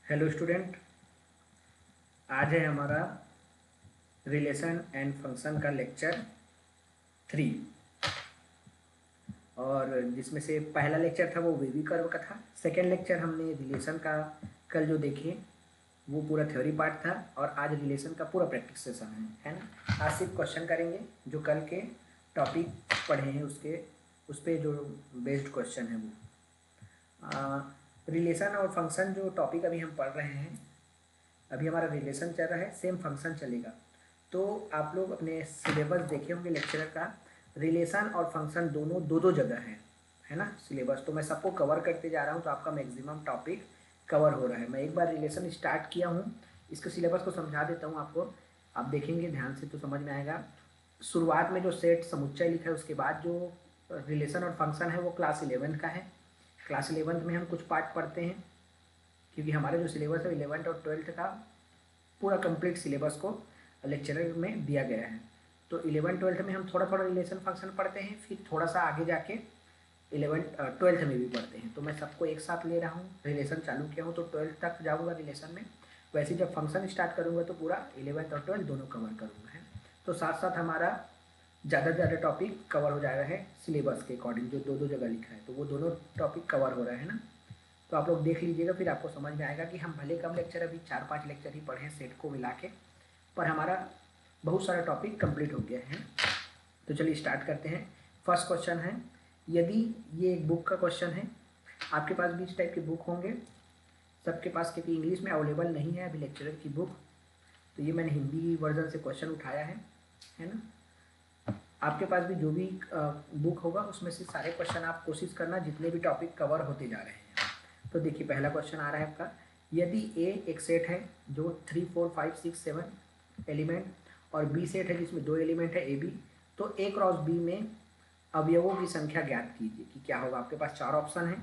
Hello student. आज है हमारा रिलेशन एंड फंक्शन का लेक्चर 3 और जिसमें से पहला लेक्चर था वो वेवी कर्व का था। सेकेंड लेक्चर हमने रिलेशन का कल जो देखे वो पूरा थ्योरी पार्ट था और आज रिलेशन का पूरा प्रैक्टिस सेशन है ना। आज सिर्फ क्वेश्चन करेंगे जो कल के टॉपिक पढ़े हैं उसके उस पर जो बेस्ड क्वेश्चन है वो। रिलेशन और फंक्शन जो टॉपिक अभी हम पढ़ रहे हैं, अभी हमारा रिलेशन चल रहा है, सेम फंक्शन चलेगा। तो आप लोग अपने सिलेबस देखे होंगे लेक्चरर का, रिलेशन और फंक्शन दोनों दो दो जगह है ना सिलेबस। तो मैं सबको कवर करते जा रहा हूँ तो आपका मैक्सिमम टॉपिक कवर हो रहा है। मैं एक बार रिलेशन स्टार्ट किया हूँ, इसके सिलेबस को समझा देता हूँ आपको। आप देखेंगे ध्यान से तो समझ में आएगा। शुरुआत में जो सेट समुच्चय लिखा है उसके बाद जो रिलेशन और फंक्शन है वो क्लास 11 का है। क्लास 11 में हम कुछ पार्ट पढ़ते हैं क्योंकि हमारा जो सिलेबस है 11th और 12th का पूरा कंप्लीट सिलेबस को लेक्चरर में दिया गया है। तो 11th-12th में हम थोड़ा थोड़ा रिलेशन फंक्शन पढ़ते हैं, फिर थोड़ा सा आगे जाके 11th-12th में भी पढ़ते हैं। तो मैं सबको एक साथ ले रहा हूँ, रिलेशन चालू किया हूँ तो 12th तक जाऊँगा रिलेशन में। वैसे जब फंक्शन स्टार्ट करूँगा तो पूरा 11th और 12th दोनों कवर करूँगा है। तो साथ साथ हमारा ज़्यादा से ज़्यादा टॉपिक कवर हो जा रहा है सिलेबस के अकॉर्डिंग, जो दो दो जगह लिखा है तो वो दोनों टॉपिक कवर हो रहा है ना। तो आप लोग देख लीजिएगा, फिर आपको समझ में आएगा कि हम भले कम लेक्चर अभी 4-5 लेक्चर ही पढ़े हैं सेट को मिला के, पर हमारा बहुत सारा टॉपिक कंप्लीट हो गया है। तो चलिए स्टार्ट करते हैं। फर्स्ट क्वेश्चन है, यदि ये एक बुक का क्वेश्चन है, आपके पास भी इस टाइप के बुक होंगे सबके पास, क्योंकि इंग्लिश में अवेलेबल नहीं है अभी लेक्चरर की बुक, तो ये मैंने हिंदी वर्जन से क्वेश्चन उठाया है ना। आपके पास भी जो भी बुक होगा उसमें से सारे क्वेश्चन आप कोशिश करना जितने भी टॉपिक कवर होते जा रहे हैं। तो देखिए पहला क्वेश्चन आ रहा है आपका, यदि ए एक सेट है जो 3, 4, 5, 6, 7 एलिमेंट और बी सेट है जिसमें 2 एलिमेंट है ए बी, तो ए क्रॉस बी में अवयवों की संख्या ज्ञात कीजिए कि क्या होगा। आपके पास 4 ऑप्शन है।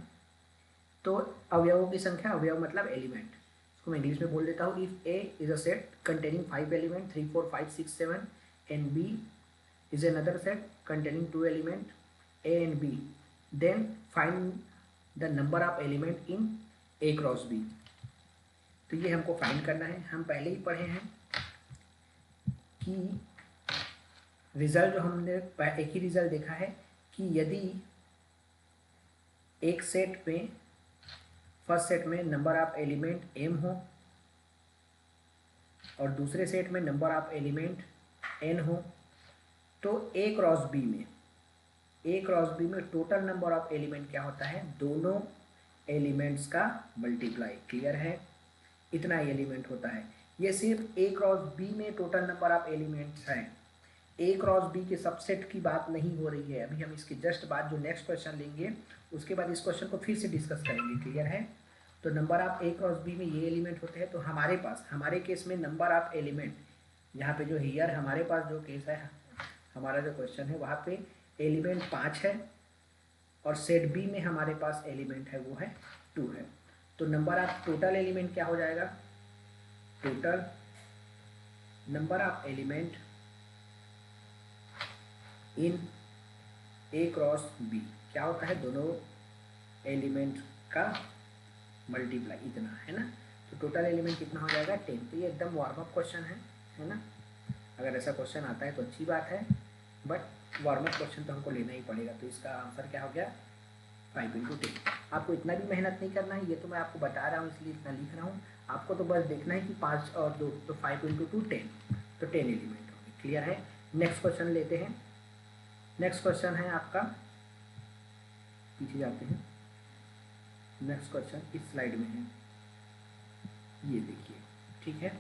तो अवयवों की संख्या, अवयव मतलब एलिमेंट, इसको मैं इंग्लिश में बोल देता हूँ। If A is a set containing 5 element 3, 4, 5, 6, 7 and B is another set containing 2 element A and B, then find the number of element in A cross B। तो ये हमको फाइंड करना है। हम पहले ही पढ़े हैं कि रिजल्ट जो हमने एक ही रिजल्ट देखा है कि यदि एक सेट में फर्स्ट सेट में नंबर ऑफ एलिमेंट m हो और दूसरे सेट में नंबर ऑफ एलिमेंट n हो, तो ए क्रॉस बी में टोटल नंबर ऑफ एलिमेंट क्या होता है, दोनों एलिमेंट्स का मल्टीप्लाई। क्लियर है, इतना एलिमेंट होता है। ये सिर्फ ए क्रॉस बी में टोटल नंबर ऑफ एलिमेंट्स हैं, ए क्रॉस बी के सबसेट की बात नहीं हो रही है। अभी हम इसके जस्ट बाद जो नेक्स्ट क्वेश्चन लेंगे उसके बाद इस क्वेश्चन को फिर से डिस्कस करेंगे। क्लियर है। तो number of A cross B में ये एलिमेंट होते हैं। तो हमारे पास, हमारे केस में नंबर ऑफ एलिमेंट, यहाँ पे जो हियर हमारे पास जो केस है, हमारा जो क्वेश्चन है वहाँ पे एलिमेंट 5 है और सेट बी में हमारे पास एलिमेंट है वो है 2 है। तो नंबर ऑफ टोटल एलिमेंट क्या हो जाएगा, total number of element in A cross B क्या होता है, दोनों एलिमेंट का मल्टीप्लाई, इतना है ना। तो टोटल एलिमेंट कितना हो जाएगा 10। तो ये एकदम वार्म अप क्वेश्चन है ना। अगर ऐसा क्वेश्चन आता है तो अच्छी बात है, बट वार्म अप क्वेश्चन तो हमको लेना ही पड़ेगा। तो इसका आंसर क्या हो गया 5 × 10। आपको इतना भी मेहनत नहीं करना है, ये तो मैं आपको बता रहा हूँ इसलिए इतना लिख रहा हूँ। आपको तो बस देखना है कि 5 और 2, तो 5 × 2 10, तो 10 एलिमेंट होंगे। क्लियर है। नेक्स्ट क्वेश्चन लेते हैं। नेक्स्ट क्वेश्चन है आपका, पीछे जाते हैं। नेक्स्ट क्वेश्चन इस स्लाइड में है, ये देखिए। ठीक है,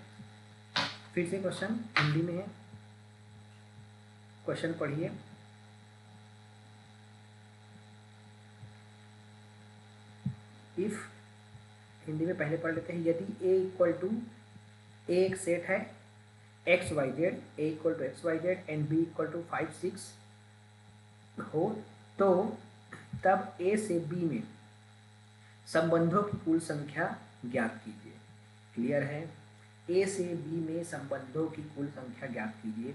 फिर से क्वेश्चन हिंदी में है, क्वेश्चन पढ़िए। इफ, हिंदी में पहले पढ़ लेते हैं। यदि ए इक्वल टू, ए एक सेट है X Y Z, A equal to X Y Z and B equal to 5, 6 हो, तो तब ए से बी में संबंधों की कुल संख्या ज्ञात कीजिए। क्लियर है। ए से बी में संबंधों की कुल संख्या ज्ञात कीजिए।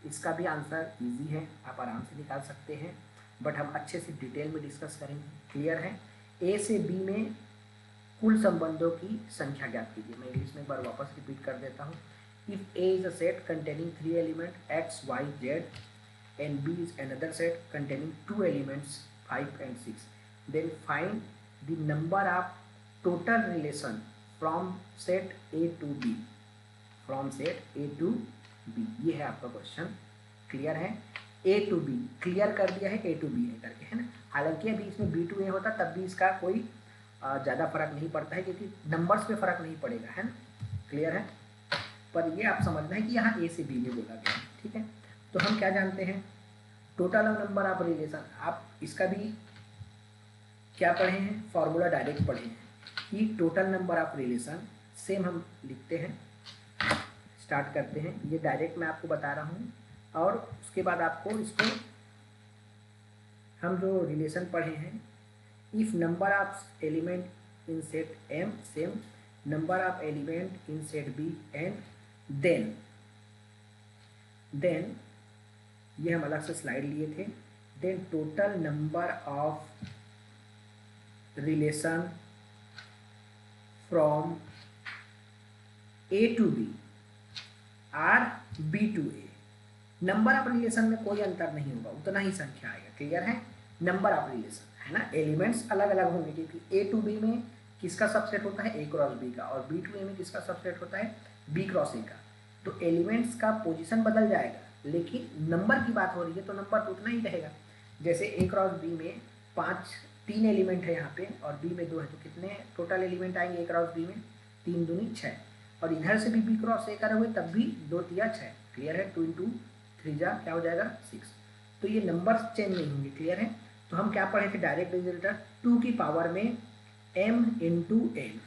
इसका भी आंसर इजी है, आप आराम से निकाल सकते हैं, बट हम अच्छे से डिटेल में डिस्कस करेंगे। क्लियर है। ए से बी में कुल संबंधों की संख्या ज्ञात कीजिए। मैं इंग्लिश में एक बार वापस रिपीट कर देता हूँ। If A is a set containing 3 element X Y Z and B is another set containing 2 elements 5 and 6, then find the number of total relation from set A to B, from set A to B। ये है आपका question. Clear है? A to B clear कर दिया है, A to B है करके, है ना। हालांकि अभी इसमें B to A होता तब भी इसका कोई ज़्यादा फर्क नहीं पड़ता है, क्योंकि नंबर्स पे फर्क नहीं पड़ेगा, है ना। क्लियर है? पर ये आप समझना है कि यहाँ A से B में बोला गया है, ठीक है। तो हम क्या जानते हैं, टोटल नंबर ऑफ रिलेशन। आप इसका भी क्या पढ़े हैं, फॉर्मूला डायरेक्ट पढ़े हैं कि total number of relation, same हम लिखते हैं, स्टार्ट करते हैं। ये डायरेक्ट मैं आपको बता रहा हूँ, और उसके बाद आपको इसको हम जो रिलेशन पढ़े हैं, if number of element in set M same number of element in set B and then ये हम अलग से स्लाइड लिए थे, then total number of relation from A to B or B to A। नंबर of रिलेशन में कोई अंतर नहीं होगा, उतना ही संख्या आएगा। क्लियर है? नंबर ऑफ रिलेशन है ना, एलिमेंट्स अलग अलग होंगे, क्योंकि A टू B में किसका सबसेट होता है, A क्रॉस B का, और B टू A में किसका सबसेट होता है, B क्रॉस A का। तो एलिमेंट्स का पोजीशन बदल जाएगा, लेकिन नंबर की बात हो रही है तो नंबर तो उतना ही रहेगा। जैसे A क्रॉस B में 3 एलिमेंट है यहाँ पे, और B में 2 है, तो कितने टोटल एलिमेंट आएंगे A क्रॉस B में, 3 दूनी 6। और इधर से भी B क्रॉस A करे हुए तब भी 2 तिया 6। क्लियर है? 2 इंटू 3 जा क्या हो जाएगा, 6। तो ये नंबर चेंज नहीं होंगे। क्लियर है? तो हम क्या पढ़े थे, डायरेक्ट रिजल्टर 2 की पावर में M इंटू N।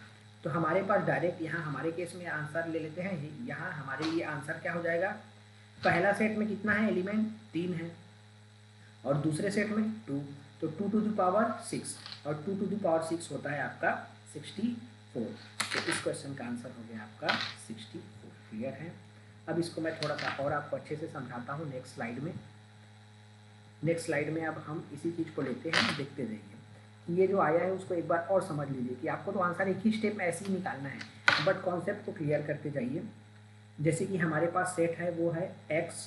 तो हमारे पास डायरेक्ट यहाँ हमारे केस में आंसर ले लेते हैं। यहाँ हमारे लिए आंसर क्या हो जाएगा, पहला सेट में कितना है एलिमेंट, 3 है, और दूसरे सेट में 2, तो 2 टू द पावर 6, और 2 टू द पावर 6 होता है आपका 64। तो इस क्वेश्चन का आंसर हो गया आपका 64। क्लियर है? अब इसको मैं थोड़ा सा और आपको अच्छे से समझाता हूँ नेक्स्ट स्लाइड में। नेक्स्ट स्लाइड में अब हम इसी चीज़ को लेते हैं, देखते जाइए कि ये जो आया है उसको एक बार और समझ लीजिए कि आपको तो आंसर एक ही स्टेप में ऐसे ही निकालना है, बट कॉन्सेप्ट को क्लियर करते जाइए। जैसे कि हमारे पास सेट है वो है X,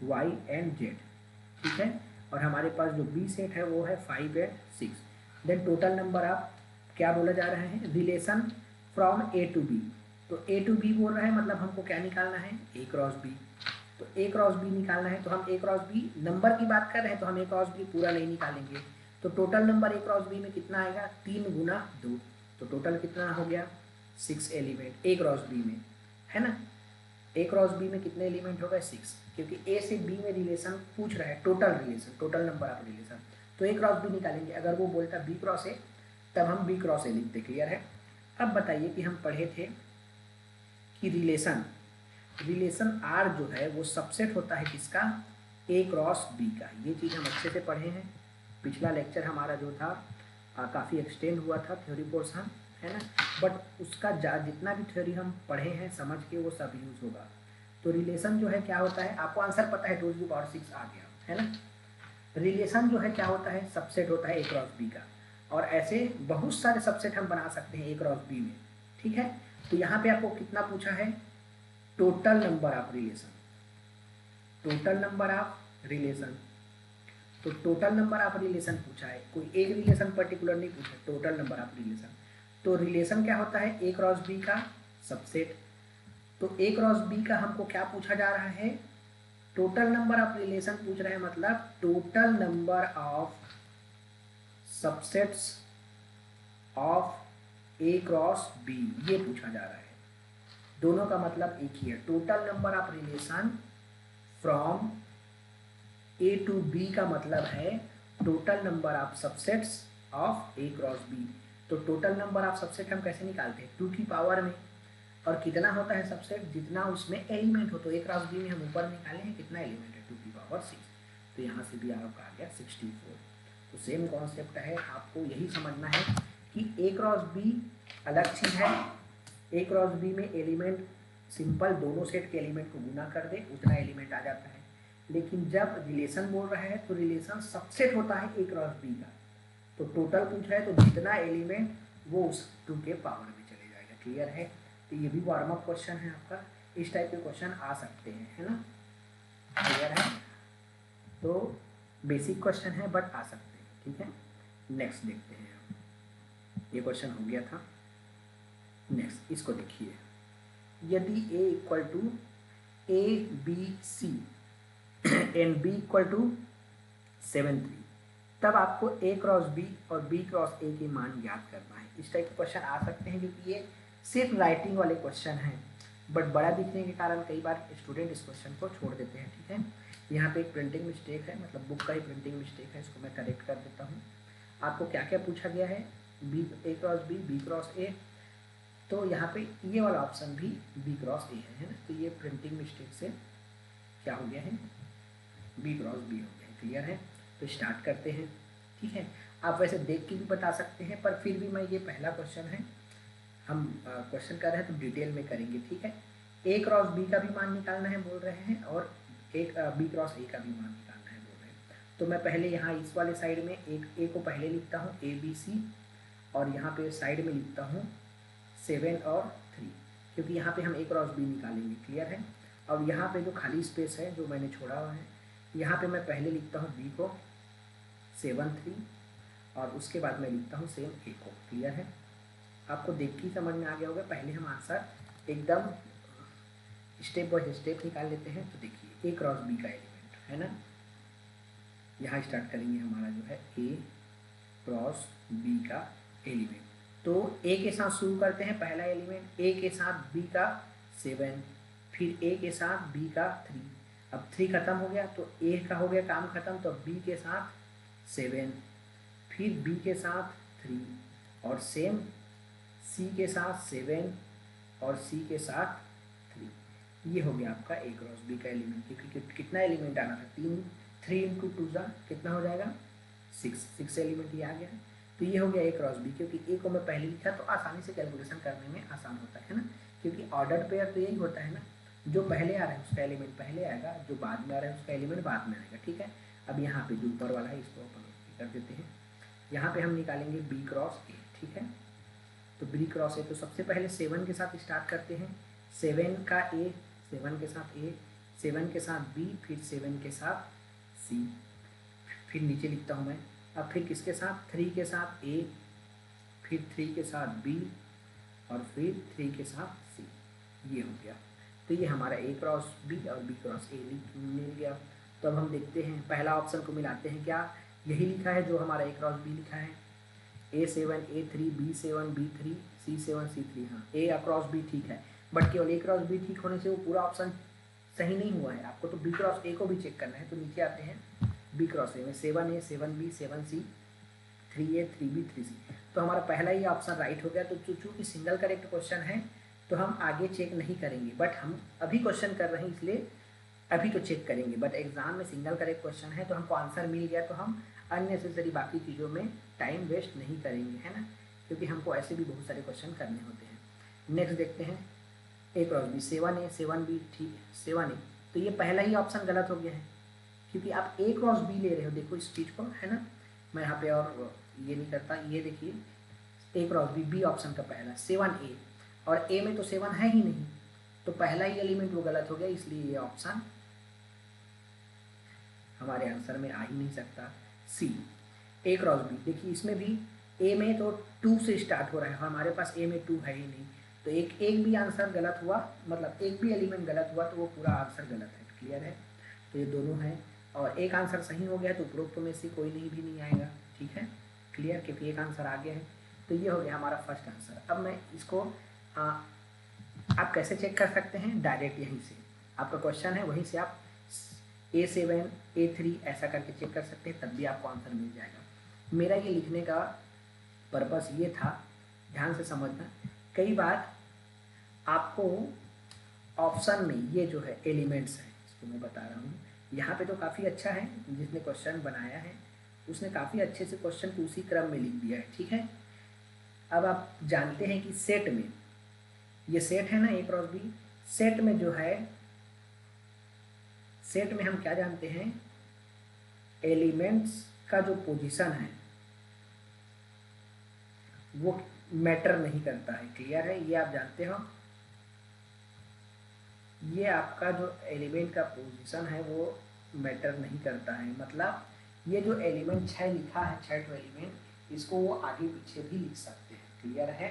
Y एंड Z, ठीक है, और हमारे पास जो B सेट है वो है 5 एंड 6। देन टोटल नंबर आप क्या बोला जा रहा है, relation from A to B। तो A टू B बोल रहा है, मतलब हमको क्या निकालना है, A क्रॉस B। तो A क्रॉस B निकालना है, तो हम A क्रॉस B नंबर की बात कर रहे हैं, तो हम A क्रॉस B पूरा नहीं निकालेंगे। तो total number A cross B में कितना आएगा, 3 गुना 2। तो टोटल कितना हो गया, 6 एलिमेंट A क्रॉस B में, है ना। A क्रॉस B में कितने एलिमेंट हो गए, 6, क्योंकि A से B में रिलेशन पूछ रहा है, total relation, total number of relation. तो A क्रॉस B निकालेंगे। अगर वो बोलता B क्रॉस A, तब हम B क्रॉस A लिखते। क्लियर है? अब बताइए कि हम पढ़े थे कि रिलेशन R जो है वो सबसेट होता है किसका, A क्रॉस B का। ये चीज़ हम अच्छे से पढ़े हैं। पिछला लेक्चर हमारा जो था काफ़ी एक्सटेंड हुआ था, थ्योरी पोर्शन, है ना, बट उसका जितना भी थ्योरी हम पढ़े हैं समझ के वो सब यूज़ होगा। तो रिलेशन जो है क्या होता है, आपको आंसर पता है, 2 टू पावर 6 आ गया, है ना। रिलेशन जो है क्या होता है, सबसेट होता है A क्रॉस B का, और ऐसे बहुत सारे सबसेट हम बना सकते हैं A क्रॉस B में, ठीक है। तो यहाँ पे आपको कितना पूछा है, total number of relation, total number of relation. तो टोटल नंबर ऑफ रिलेशन पूछा है, कोई एक रिलेशन पर्टिकुलर नहीं पूछा, टोटल नंबर ऑफ रिलेशन। तो रिलेशन क्या होता है, A क्रॉस B का सबसेट। तो A क्रॉस B का हमको क्या पूछा जा रहा है, टोटल नंबर ऑफ रिलेशन पूछ रहे हैं, मतलब total number of subsets of A cross B, ये पूछा जा रहा है। दोनों का मतलब एक ही है, total number of relation from A to B का मतलब है total number of subsets of A cross B। तो टोटल नंबर ऑफ सबसेट हम कैसे निकालते हैं, 2 की पावर में, और कितना होता है सबसेट, जितना उसमें एलिमेंट हो। तो A क्रॉस B में हम ऊपर निकाले हैं, कितना एलिमेंट है, 2 की पावर 6। तो यहाँ से भी आपका आ गया 64। तो सेम कॉन्सेप्ट है, आपको यही समझना है कि A क्रॉस B अलग चीज़ है। A क्रॉस B में एलिमेंट सिंपल दोनों सेट के एलिमेंट को गुना कर दे, उतना एलिमेंट आ जाता है। लेकिन जब रिलेशन बोल रहा है तो रिलेशन सबसेट होता है A क्रॉस B का। तो टोटल पूछ रहा है, तो जितना एलिमेंट वो उस 2 के पावर में चले जाएगा। क्लियर है? तो ये भी वार्म अप क्वेश्चन है आपका, इस टाइप के क्वेश्चन आ सकते हैं, है ना? क्लियर है? तो बेसिक क्वेश्चन है बट आ सकते हैं, ठीक है। नेक्स्ट देखते हैं, ये क्वेश्चन हो गया था। नेक्स्ट इसको देखिए, यदि a equal to A B C and b equal to 7 3, तब आपको a क्रॉस b और b क्रॉस a के मान याद करना है। इस टाइप के क्वेश्चन आ सकते हैं क्योंकि ये सिर्फ राइटिंग वाले क्वेश्चन हैं, बट बड़ा दिखने के कारण कई बार स्टूडेंट इस क्वेश्चन को छोड़ देते हैं, ठीक है। यहाँ पे एक प्रिंटिंग मिस्टेक है, मतलब बुक का ही प्रिंटिंग मिस्टेक है, इसको मैं करेक्ट कर देता हूँ। आपको क्या क्या पूछा गया है, a cross b cross a, तो यहाँ पे ये वाला ऑप्शन भी b क्रॉस a है ना। तो ये प्रिंटिंग मिस्टेक से क्या हो गया है, b क्रॉस b हो गया है। क्लियर है? तो स्टार्ट करते हैं, ठीक है। आप वैसे देख के भी बता सकते हैं, पर फिर भी मैं, ये पहला क्वेश्चन है, हम क्वेश्चन कर रहे हैं तो डिटेल में करेंगे, ठीक है। a क्रॉस b का भी मान निकालना है बोल रहे हैं, और एक b क्रॉस a का भी मान निकालना है बोल रहे हैं। तो मैं पहले यहाँ इस वाले साइड में एक a को पहले लिखता हूँ ABC, और यहाँ पे साइड में लिखता हूँ 7 और 3, क्योंकि यहाँ पे हम a क्रॉस b निकालेंगे। क्लियर है? और यहाँ पे जो खाली स्पेस है जो मैंने छोड़ा हुआ है, यहाँ पे मैं पहले लिखता हूँ b को 7 3, और उसके बाद मैं लिखता हूँ सेम a को। क्लियर है? आपको देख के समझ में आ गया होगा। पहले हम आंसर एकदम स्टेप बाय स्टेप निकाल लेते हैं। तो देखिए, a क्रॉस b का एलिमेंट है ना, यहाँ स्टार्ट करेंगे हमारा जो है a क्रॉस b का एलिमेंट। तो a के साथ शुरू करते हैं, पहला एलिमेंट a के साथ b का 7, फिर a के साथ b का 3। अब 3 खत्म हो गया तो a का हो गया काम खत्म, तो b के साथ 7, फिर b के साथ 3, और सेम c के साथ 7 और c के साथ 3। ये हो गया आपका a क्रॉस b का एलिमेंट। क्योंकि कितना एलिमेंट आना था, 3 इंटू 2 कितना हो जाएगा, 6 एलिमेंट ये आ गया। तो ये हो गया a क्रॉस b, क्योंकि a को मैं पहले लिखा तो आसानी से कैलकुलेशन करने में आसान होता है ना, क्योंकि ऑर्डर पेयर तो यही होता है ना, जो पहले आ रहा है उसका एलिमेंट पहले आएगा, जो बाद में आ रहा है उसका एलिमेंट बाद में आएगा, ठीक है। अब यहाँ पे जो ऊपर वाला है इसको अपन कर देते हैं, यहाँ पे हम निकालेंगे b क्रॉस a, ठीक है। तो b क्रॉस a, तो सबसे पहले 7 के साथ स्टार्ट करते हैं, 7 का a, 7 के साथ a, 7 के साथ b, फिर 7 के साथ c, फिर नीचे लिखता हूँ मैं। अब फिर किसके साथ, 3 के साथ a, फिर 3 के साथ b, और फिर 3 के साथ c। ये हो गया। तो ये हमारा a क्रॉस b और b क्रॉस a मिल गया। तो अब हम देखते हैं, पहला ऑप्शन को मिलाते हैं, क्या यही लिखा है जो हमारा a क्रॉस b लिखा है, a7 a3 b7 b3 c7 c3। हाँ, a क्रॉस b ठीक है, बट केवल a क्रॉस b ठीक होने से वो पूरा ऑप्शन सही नहीं हुआ है। आपको तो b क्रॉस a को भी चेक करना है। तो नीचे आते हैं, b क्रॉस a में 7a 7b 7c 3a 3b 3c। तो हमारा पहला ही ऑप्शन राइट हो गया। तो चूंकि सिंगल करेक्ट क्वेश्चन है तो हम आगे चेक नहीं करेंगे, बट हम अभी क्वेश्चन कर रहे हैं इसलिए अभी तो चेक करेंगे। बट एग्जाम में सिंगल करेक्ट क्वेश्चन है तो हमको आंसर मिल गया, तो हम अननेसेसरी बाकी चीज़ों में टाइम वेस्ट नहीं करेंगे, है ना, क्योंकि हमको ऐसे भी बहुत सारे क्वेश्चन करने होते हैं। नेक्स्ट देखते हैं, a cross b 7a 7b, ठीक है 7a। तो ये पहला ही ऑप्शन गलत हो गया है, क्योंकि आप a क्रॉस b ले रहे हो। देखो इस चीज़ को, है ना, मैं यहाँ पे और ये नहीं करता। ये देखिए, a cross b, b option का पहला 7a, और a में तो 7 है ही नहीं, तो पहला ही एलिमेंट वो गलत हो गया, इसलिए ये ऑप्शन हमारे आंसर में आ ही नहीं सकता। सी, a क्रॉस b, देखिए इसमें भी a में तो 2 से स्टार्ट हो रहा है, हमारे पास a में 2 है ही नहीं, तो एक भी आंसर गलत हुआ, मतलब एक भी एलिमेंट गलत हुआ तो वो पूरा आंसर गलत है। क्लियर है? तो ये दोनों हैं, और एक आंसर सही हो गया तो उपरोक्त में से कोई नहीं भी नहीं आएगा, ठीक है। क्लियर? क्योंकि एक आंसर आ गया है। तो ये हो गया हमारा फर्स्ट आंसर। अब मैं इसको आप कैसे चेक कर सकते हैं, डायरेक्ट यहीं से आपका क्वेश्चन है वहीं से आप a7 a3 ऐसा करके चेक कर सकते हैं, तब भी आपको आंसर मिल जाएगा। मेरा ये लिखने का पर्पस ये था, ध्यान से समझना, कई बार आपको ऑप्शन में ये जो है एलिमेंट्स है, इसको मैं बता रहा हूँ, यहाँ पे तो काफ़ी अच्छा है, जिसने क्वेश्चन बनाया है उसने काफ़ी अच्छे से क्वेश्चन को उसी क्रम में लिख दिया है, ठीक है। अब आप जानते हैं कि सेट में, ये सेट है ना a क्रॉस b, सेट में जो है, सेट में हम क्या जानते हैं, एलिमेंट्स का जो पोजीशन है वो मैटर नहीं करता है। क्लियर है, ये आप जानते हो। ये आपका जो एलिमेंट का पोजीशन है वो मैटर नहीं करता है, मतलब ये जो एलिमेंट 6 लिखा है, 6 एलिमेंट, इसको वो आगे पीछे भी लिख सकते हैं। क्लियर है,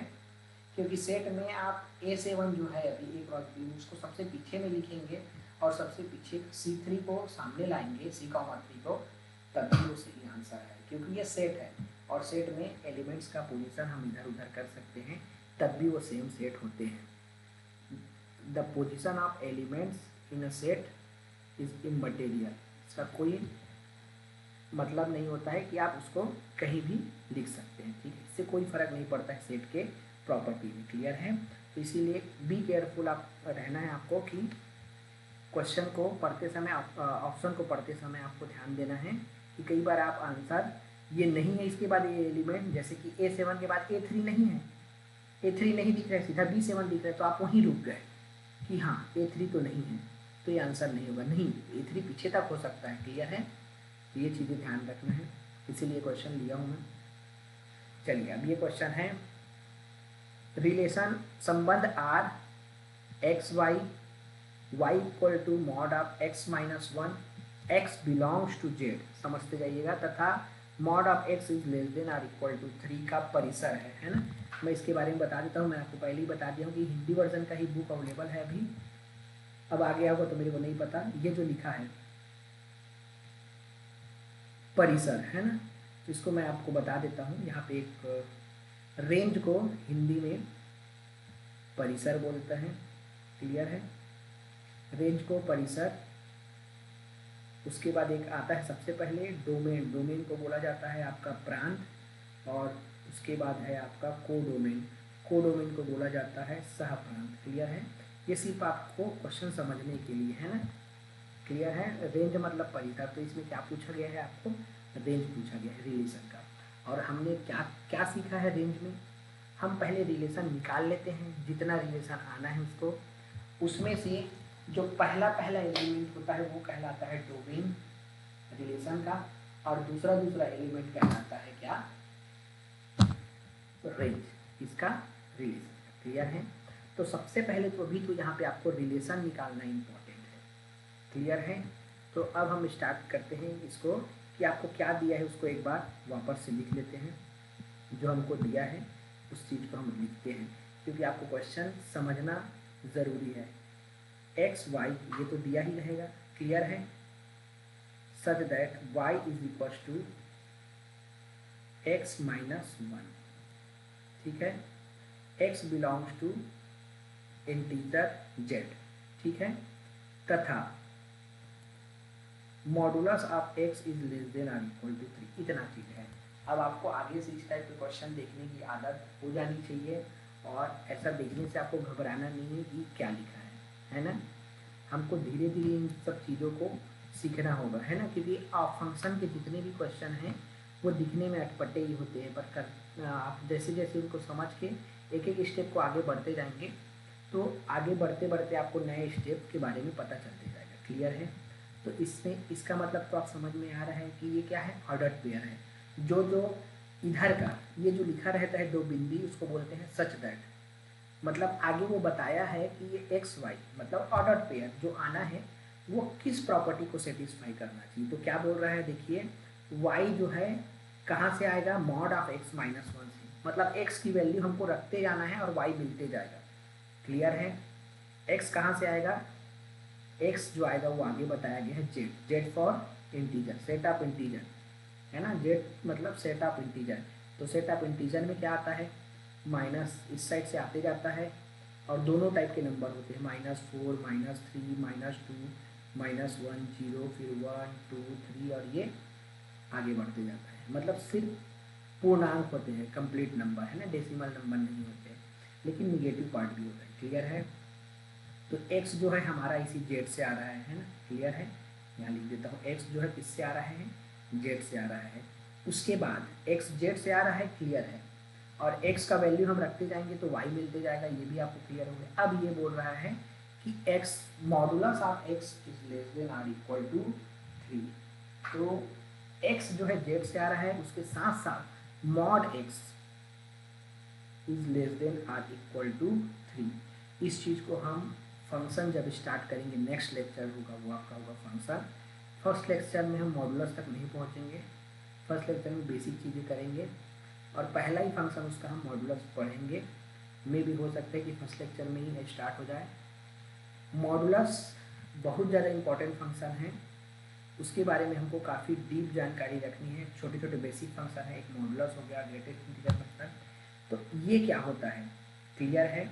क्योंकि सेट में आप A7 जो है अभी A क्रॉस B उसको सबसे पीछे में लिखेंगे और सबसे पीछे C3 को सामने लाएंगे, C,3 को, तभी वो सही आंसर है, क्योंकि ये सेट है और सेट में एलिमेंट्स का पोजीशन हम इधर उधर कर सकते हैं, तब भी वो सेम सेट होते हैं। The position of elements in a set is immaterial, इसका कोई मतलब नहीं होता है कि आप उसको कहीं भी लिख सकते हैं। ठीक है, इससे कोई फर्क नहीं पड़ता है सेट के प्रॉपर्टी में। क्लियर है, तो इसीलिए बी केयरफुल आप रहना है आपको कि क्वेश्चन को पढ़ते समय, ऑप्शन को पढ़ते समय आपको ध्यान देना है कि कई बार आप आंसर ये नहीं है, इसके बाद ये एलिमेंट, जैसे कि A7 के बाद A3 नहीं है, A3 नहीं दिख रहा है, सीधा B7 दिख रहा है, तो आप वहीं रुक गए कि हाँ A3 तो नहीं है, तो ये आंसर नहीं होगा। नहीं, A3 पीछे तक हो सकता है। क्लियर है, तो ये चीज़ें ध्यान रखना है, इसीलिए क्वेश्चन लिया हूँ मैं। चलिए अब ये क्वेश्चन है, रिलेशन संबंध R X Y y equal to mod of x minus 1 x belongs to z, समझते जाइएगा, तथा mod of x is less than or equal to 3 का परिसर है ना। मैं इसके बारे में बता देता हूँ, मैं आपको पहले ही बता दिया हूँ कि हिंदी वर्जन का ही बुक अवेलेबल है अभी, अब आ गया होगा तो मेरे को नहीं पता। ये जो लिखा है परिसर है ना, तो इसको मैं आपको बता देता हूँ। यहाँ पे एक रेंज को हिंदी में परिसर बोलते हैं। क्लियर है, रेंज को परिसर, उसके बाद एक आता है सबसे पहले डोमेन, डोमेन को बोला जाता है आपका प्रांत, और उसके बाद है आपका कोडोमेन, कोडोमेन को बोला जाता है सह प्रांत। क्लियर है, ये सिर्फ आपको क्वेश्चन समझने के लिए है ना। क्लियर है, रेंज मतलब परिसर, तो इसमें क्या पूछा गया है, आपको रेंज पूछा गया है रिलेशन का। और हमने क्या क्या सीखा है रेंज में, हम पहले रिलेशन निकाल लेते हैं, जितना रिलेशन आना है उसको, उसमें से जो पहला एलिमेंट होता है वो कहलाता है डोमेन रिलेशन का, और दूसरा एलिमेंट कहलाता है क्या, रेंज, इसका रिलेशन। क्लियर है, तो सबसे पहले तो अभी तो यहाँ पे आपको रिलेशन निकालना इम्पोर्टेंट है। क्लियर है, तो अब हम स्टार्ट करते हैं इसको, कि आपको क्या दिया है उसको एक बार वापस से लिख लेते हैं। जो हमको दिया है उस चीज़ को हम लिखते हैं, क्योंकि आपको क्वेश्चन समझना ज़रूरी है। एक्स वाई ये तो दिया ही रहेगा। क्लियर है, such that y is equal to X minus 1। ठीक है, x belongs to integer z। ठीक है, तथा modulus of x is less than or equal to 3, इतना चीज है। अब आपको आगे से इस टाइप के क्वेश्चन देखने की आदत हो जानी चाहिए, और ऐसा देखने से आपको घबराना नहीं है कि क्या लिखा है ना। हमको धीरे धीरे इन सब चीज़ों को सीखना होगा, है ना, क्योंकि फंक्शन के जितने भी क्वेश्चन हैं वो दिखने में अटपटे ही होते हैं, पर आप जैसे जैसे उनको समझ के एक एक स्टेप को आगे बढ़ते जाएंगे, तो आगे बढ़ते बढ़ते आपको नए स्टेप के बारे में पता चलते जाएगा। क्लियर है, तो इसमें इसका मतलब तो आप समझ में आ रहा है कि ये क्या है, ऑर्डर्ड पेयर है। जो जो इधर का ये जो लिखा रहता है दो बिंदी, उसको बोलते हैं सच दैट, मतलब आगे वो बताया है कि ये एक्स वाई मतलब ऑर्डर्ड पेयर जो आना है वो किस प्रॉपर्टी को सेटिस्फाई करना चाहिए। तो क्या बोल रहा है, देखिए वाई जो है कहाँ से आएगा, मॉड ऑफ एक्स माइनस 1 से, मतलब एक्स की वैल्यू हमको रखते जाना है और वाई मिलते जाएगा। क्लियर है, एक्स कहाँ से आएगा, एक्स जो आएगा वो आगे बताया गया है Z, Z for integer, set of integer है ना, जेड मतलब सेट ऑफ इंटीजर। तो सेट ऑफ इंटीजर में क्या आता है, माइनस इस साइड से आते जाता है, और दोनों टाइप के नंबर होते हैं, -4 -3 -2 -1 0, फिर 1 2 3, और ये आगे बढ़ते जाता है। मतलब सिर्फ पूर्णांक होते हैं, कंप्लीट नंबर है ना, डेसिमल नंबर नहीं होते, लेकिन निगेटिव पार्ट भी होता है। क्लियर है, तो x जो है हमारा इसी z से आ रहा है ना। क्लियर है, यहाँ लिख देता हूँ, x जो है किससे आ रहा है, z से आ रहा है। उसके बाद x z से आ रहा है, क्लियर है, और x का वैल्यू हम रखते जाएंगे तो y मिलते जाएगा, ये भी आपको क्लियर हो गया। अब ये बोल रहा है कि x modulus of x is less than or equal to 3, तो x जो है z से आ रहा है, उसके साथ साथ mod x is less than or equal to 3। इस चीज़ को हम फंक्शन जब स्टार्ट करेंगे, नेक्स्ट लेक्चर होगा वो आपका होगा फंक्शन। फर्स्ट लेक्चर में हम मॉडुलस तक नहीं पहुंचेंगे, फर्स्ट लेक्चर में बेसिक चीज़ें करेंगे और पहला ही फंक्शन उसका हम मॉडुलस पढ़ेंगे। में भी हो सकता है कि फर्स्ट लेक्चर में ही स्टार्ट हो जाए। मॉडुलस बहुत ज़्यादा इम्पॉर्टेंट फंक्शन है, उसके बारे में हमको काफ़ी डीप जानकारी रखनी है। छोटे छोटे बेसिक फंक्शन है, एक मॉडुलस हो गया, ग्रेटेस्ट इंटीजर फंक्शन, तो ये क्या होता है क्लियर है।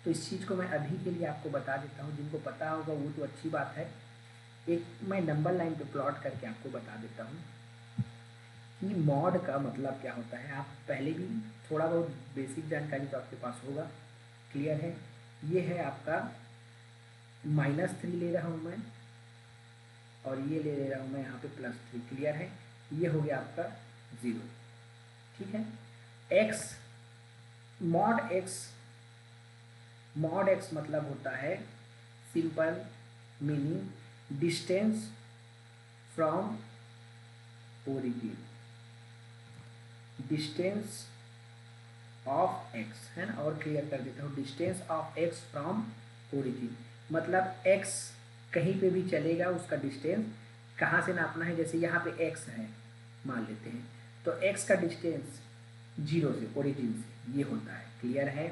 तो इस चीज़ को मैं अभी के लिए आपको बता देता हूँ, जिनको पता होगा वो तो अच्छी बात है। एक मैं नंबर लाइन पे प्लॉट करके आपको बता देता हूँ कि मॉड का मतलब क्या होता है। आप पहले भी थोड़ा बहुत बेसिक जानकारी तो आपके पास होगा, क्लियर है। ये है आपका -3 ले रहा हूँ मैं और ये ले रहा हूँ मैं यहाँ पे +3, क्लियर है। ये हो गया आपका 0, ठीक है। x मॉड x मतलब होता है simple meaning distance from origin, distance of x है ना। और क्लियर कर देता हूँ, distance of x from origin मतलब x कहीं पे भी चलेगा, उसका डिस्टेंस कहाँ से नापना है। जैसे यहाँ पे x है मान लेते हैं, तो x का डिस्टेंस 0 से, ओरिजिन से, ये होता है, क्लियर है।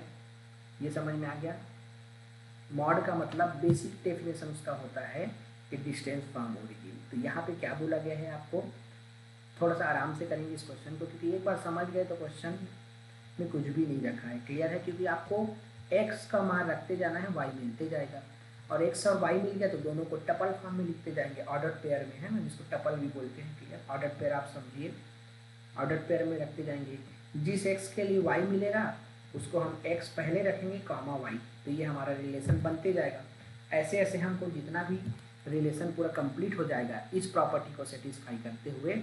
ये समझ में आ गया। मॉड का मतलब बेसिक डेफिनेशन उसका होता है कि डिस्टेंस फ्रॉम ओरिजिन। तो यहाँ पे क्या बोला गया है, आपको थोड़ा सा आराम से करेंगे इस क्वेश्चन को, क्योंकि एक बार समझ गए तो क्वेश्चन में कुछ भी नहीं रखा है, क्लियर है। क्योंकि आपको x का मान रखते जाना है, y मिलते जाएगा, और x और y मिल गया तो दोनों को टपल फॉर्म में लिखते जाएंगे, ऑर्डर पेयर में, है ना, जिसको टपल भी बोलते हैं, क्लियर। ऑर्डर पेयर आप समझिए, ऑर्डर पेयर में रखते जाएंगे। जिस x के लिए y मिलेगा उसको हम x पहले रखेंगे कॉमा y, तो ये हमारा रिलेशन बनते जाएगा। ऐसे ऐसे हमको जितना भी रिलेशन पूरा कंप्लीट हो जाएगा इस प्रॉपर्टी को सेटिस्फाई करते हुए,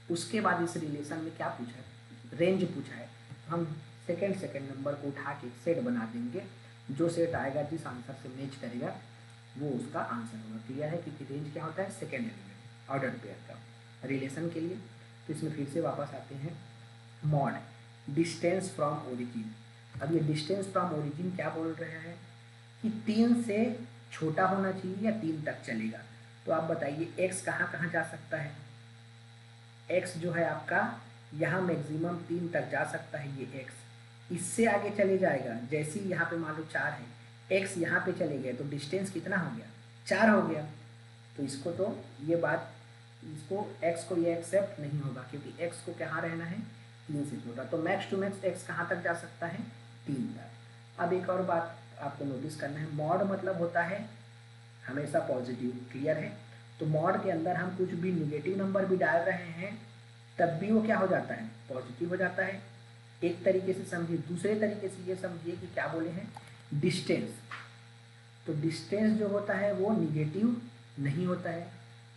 उसके बाद इस रिलेशन में क्या पूछा है, रेंज पूछा है। हम सेकेंड नंबर को उठा के सेट बना देंगे, जो सेट आएगा जिस आंसर से मैच करेगा वो उसका आंसर होगा, क्लियर है। क्योंकि रेंज क्या होता है, सेकेंड एलिमेंट ऑर्डर पेयर का रिलेशन के लिए। तो इसमें फिर से वापस आते हैं, मॉड डिस्टेंस फ्रॉम ओरिजिन। अब ये डिस्टेंस फ्रॉम ओरिजिन क्या बोल रहे हैं कि 3 से छोटा होना चाहिए या 3 तक चलेगा। तो आप बताइए x कहाँ कहाँ जा सकता है। x जो है आपका यहाँ मैक्सिमम 3 तक जा सकता है, ये x इससे आगे चले जाएगा। जैसे ही यहाँ पे मान लो 4 है, x यहाँ पे चले गए तो डिस्टेंस कितना हो गया, 4 हो गया। तो इसको तो ये बात, इसको x को ये एक्सेप्ट नहीं होगा, क्योंकि x को कहाँ रहना है, 3 से छोटा। तो मैक्स टू मैक्स x कहाँ तक जा सकता है, 3 तक। अब एक और बात आपको नोटिस करना है, मॉड मतलब होता है हमेशा पॉजिटिव, क्लियर है। तो मॉड के अंदर हम कुछ भी निगेटिव नंबर भी डाल रहे हैं तब भी वो क्या हो जाता है, पॉजिटिव हो जाता है। एक तरीके से समझिए, दूसरे तरीके से ये समझिए कि क्या बोले हैं, डिस्टेंस। तो डिस्टेंस जो होता है वो निगेटिव नहीं होता है।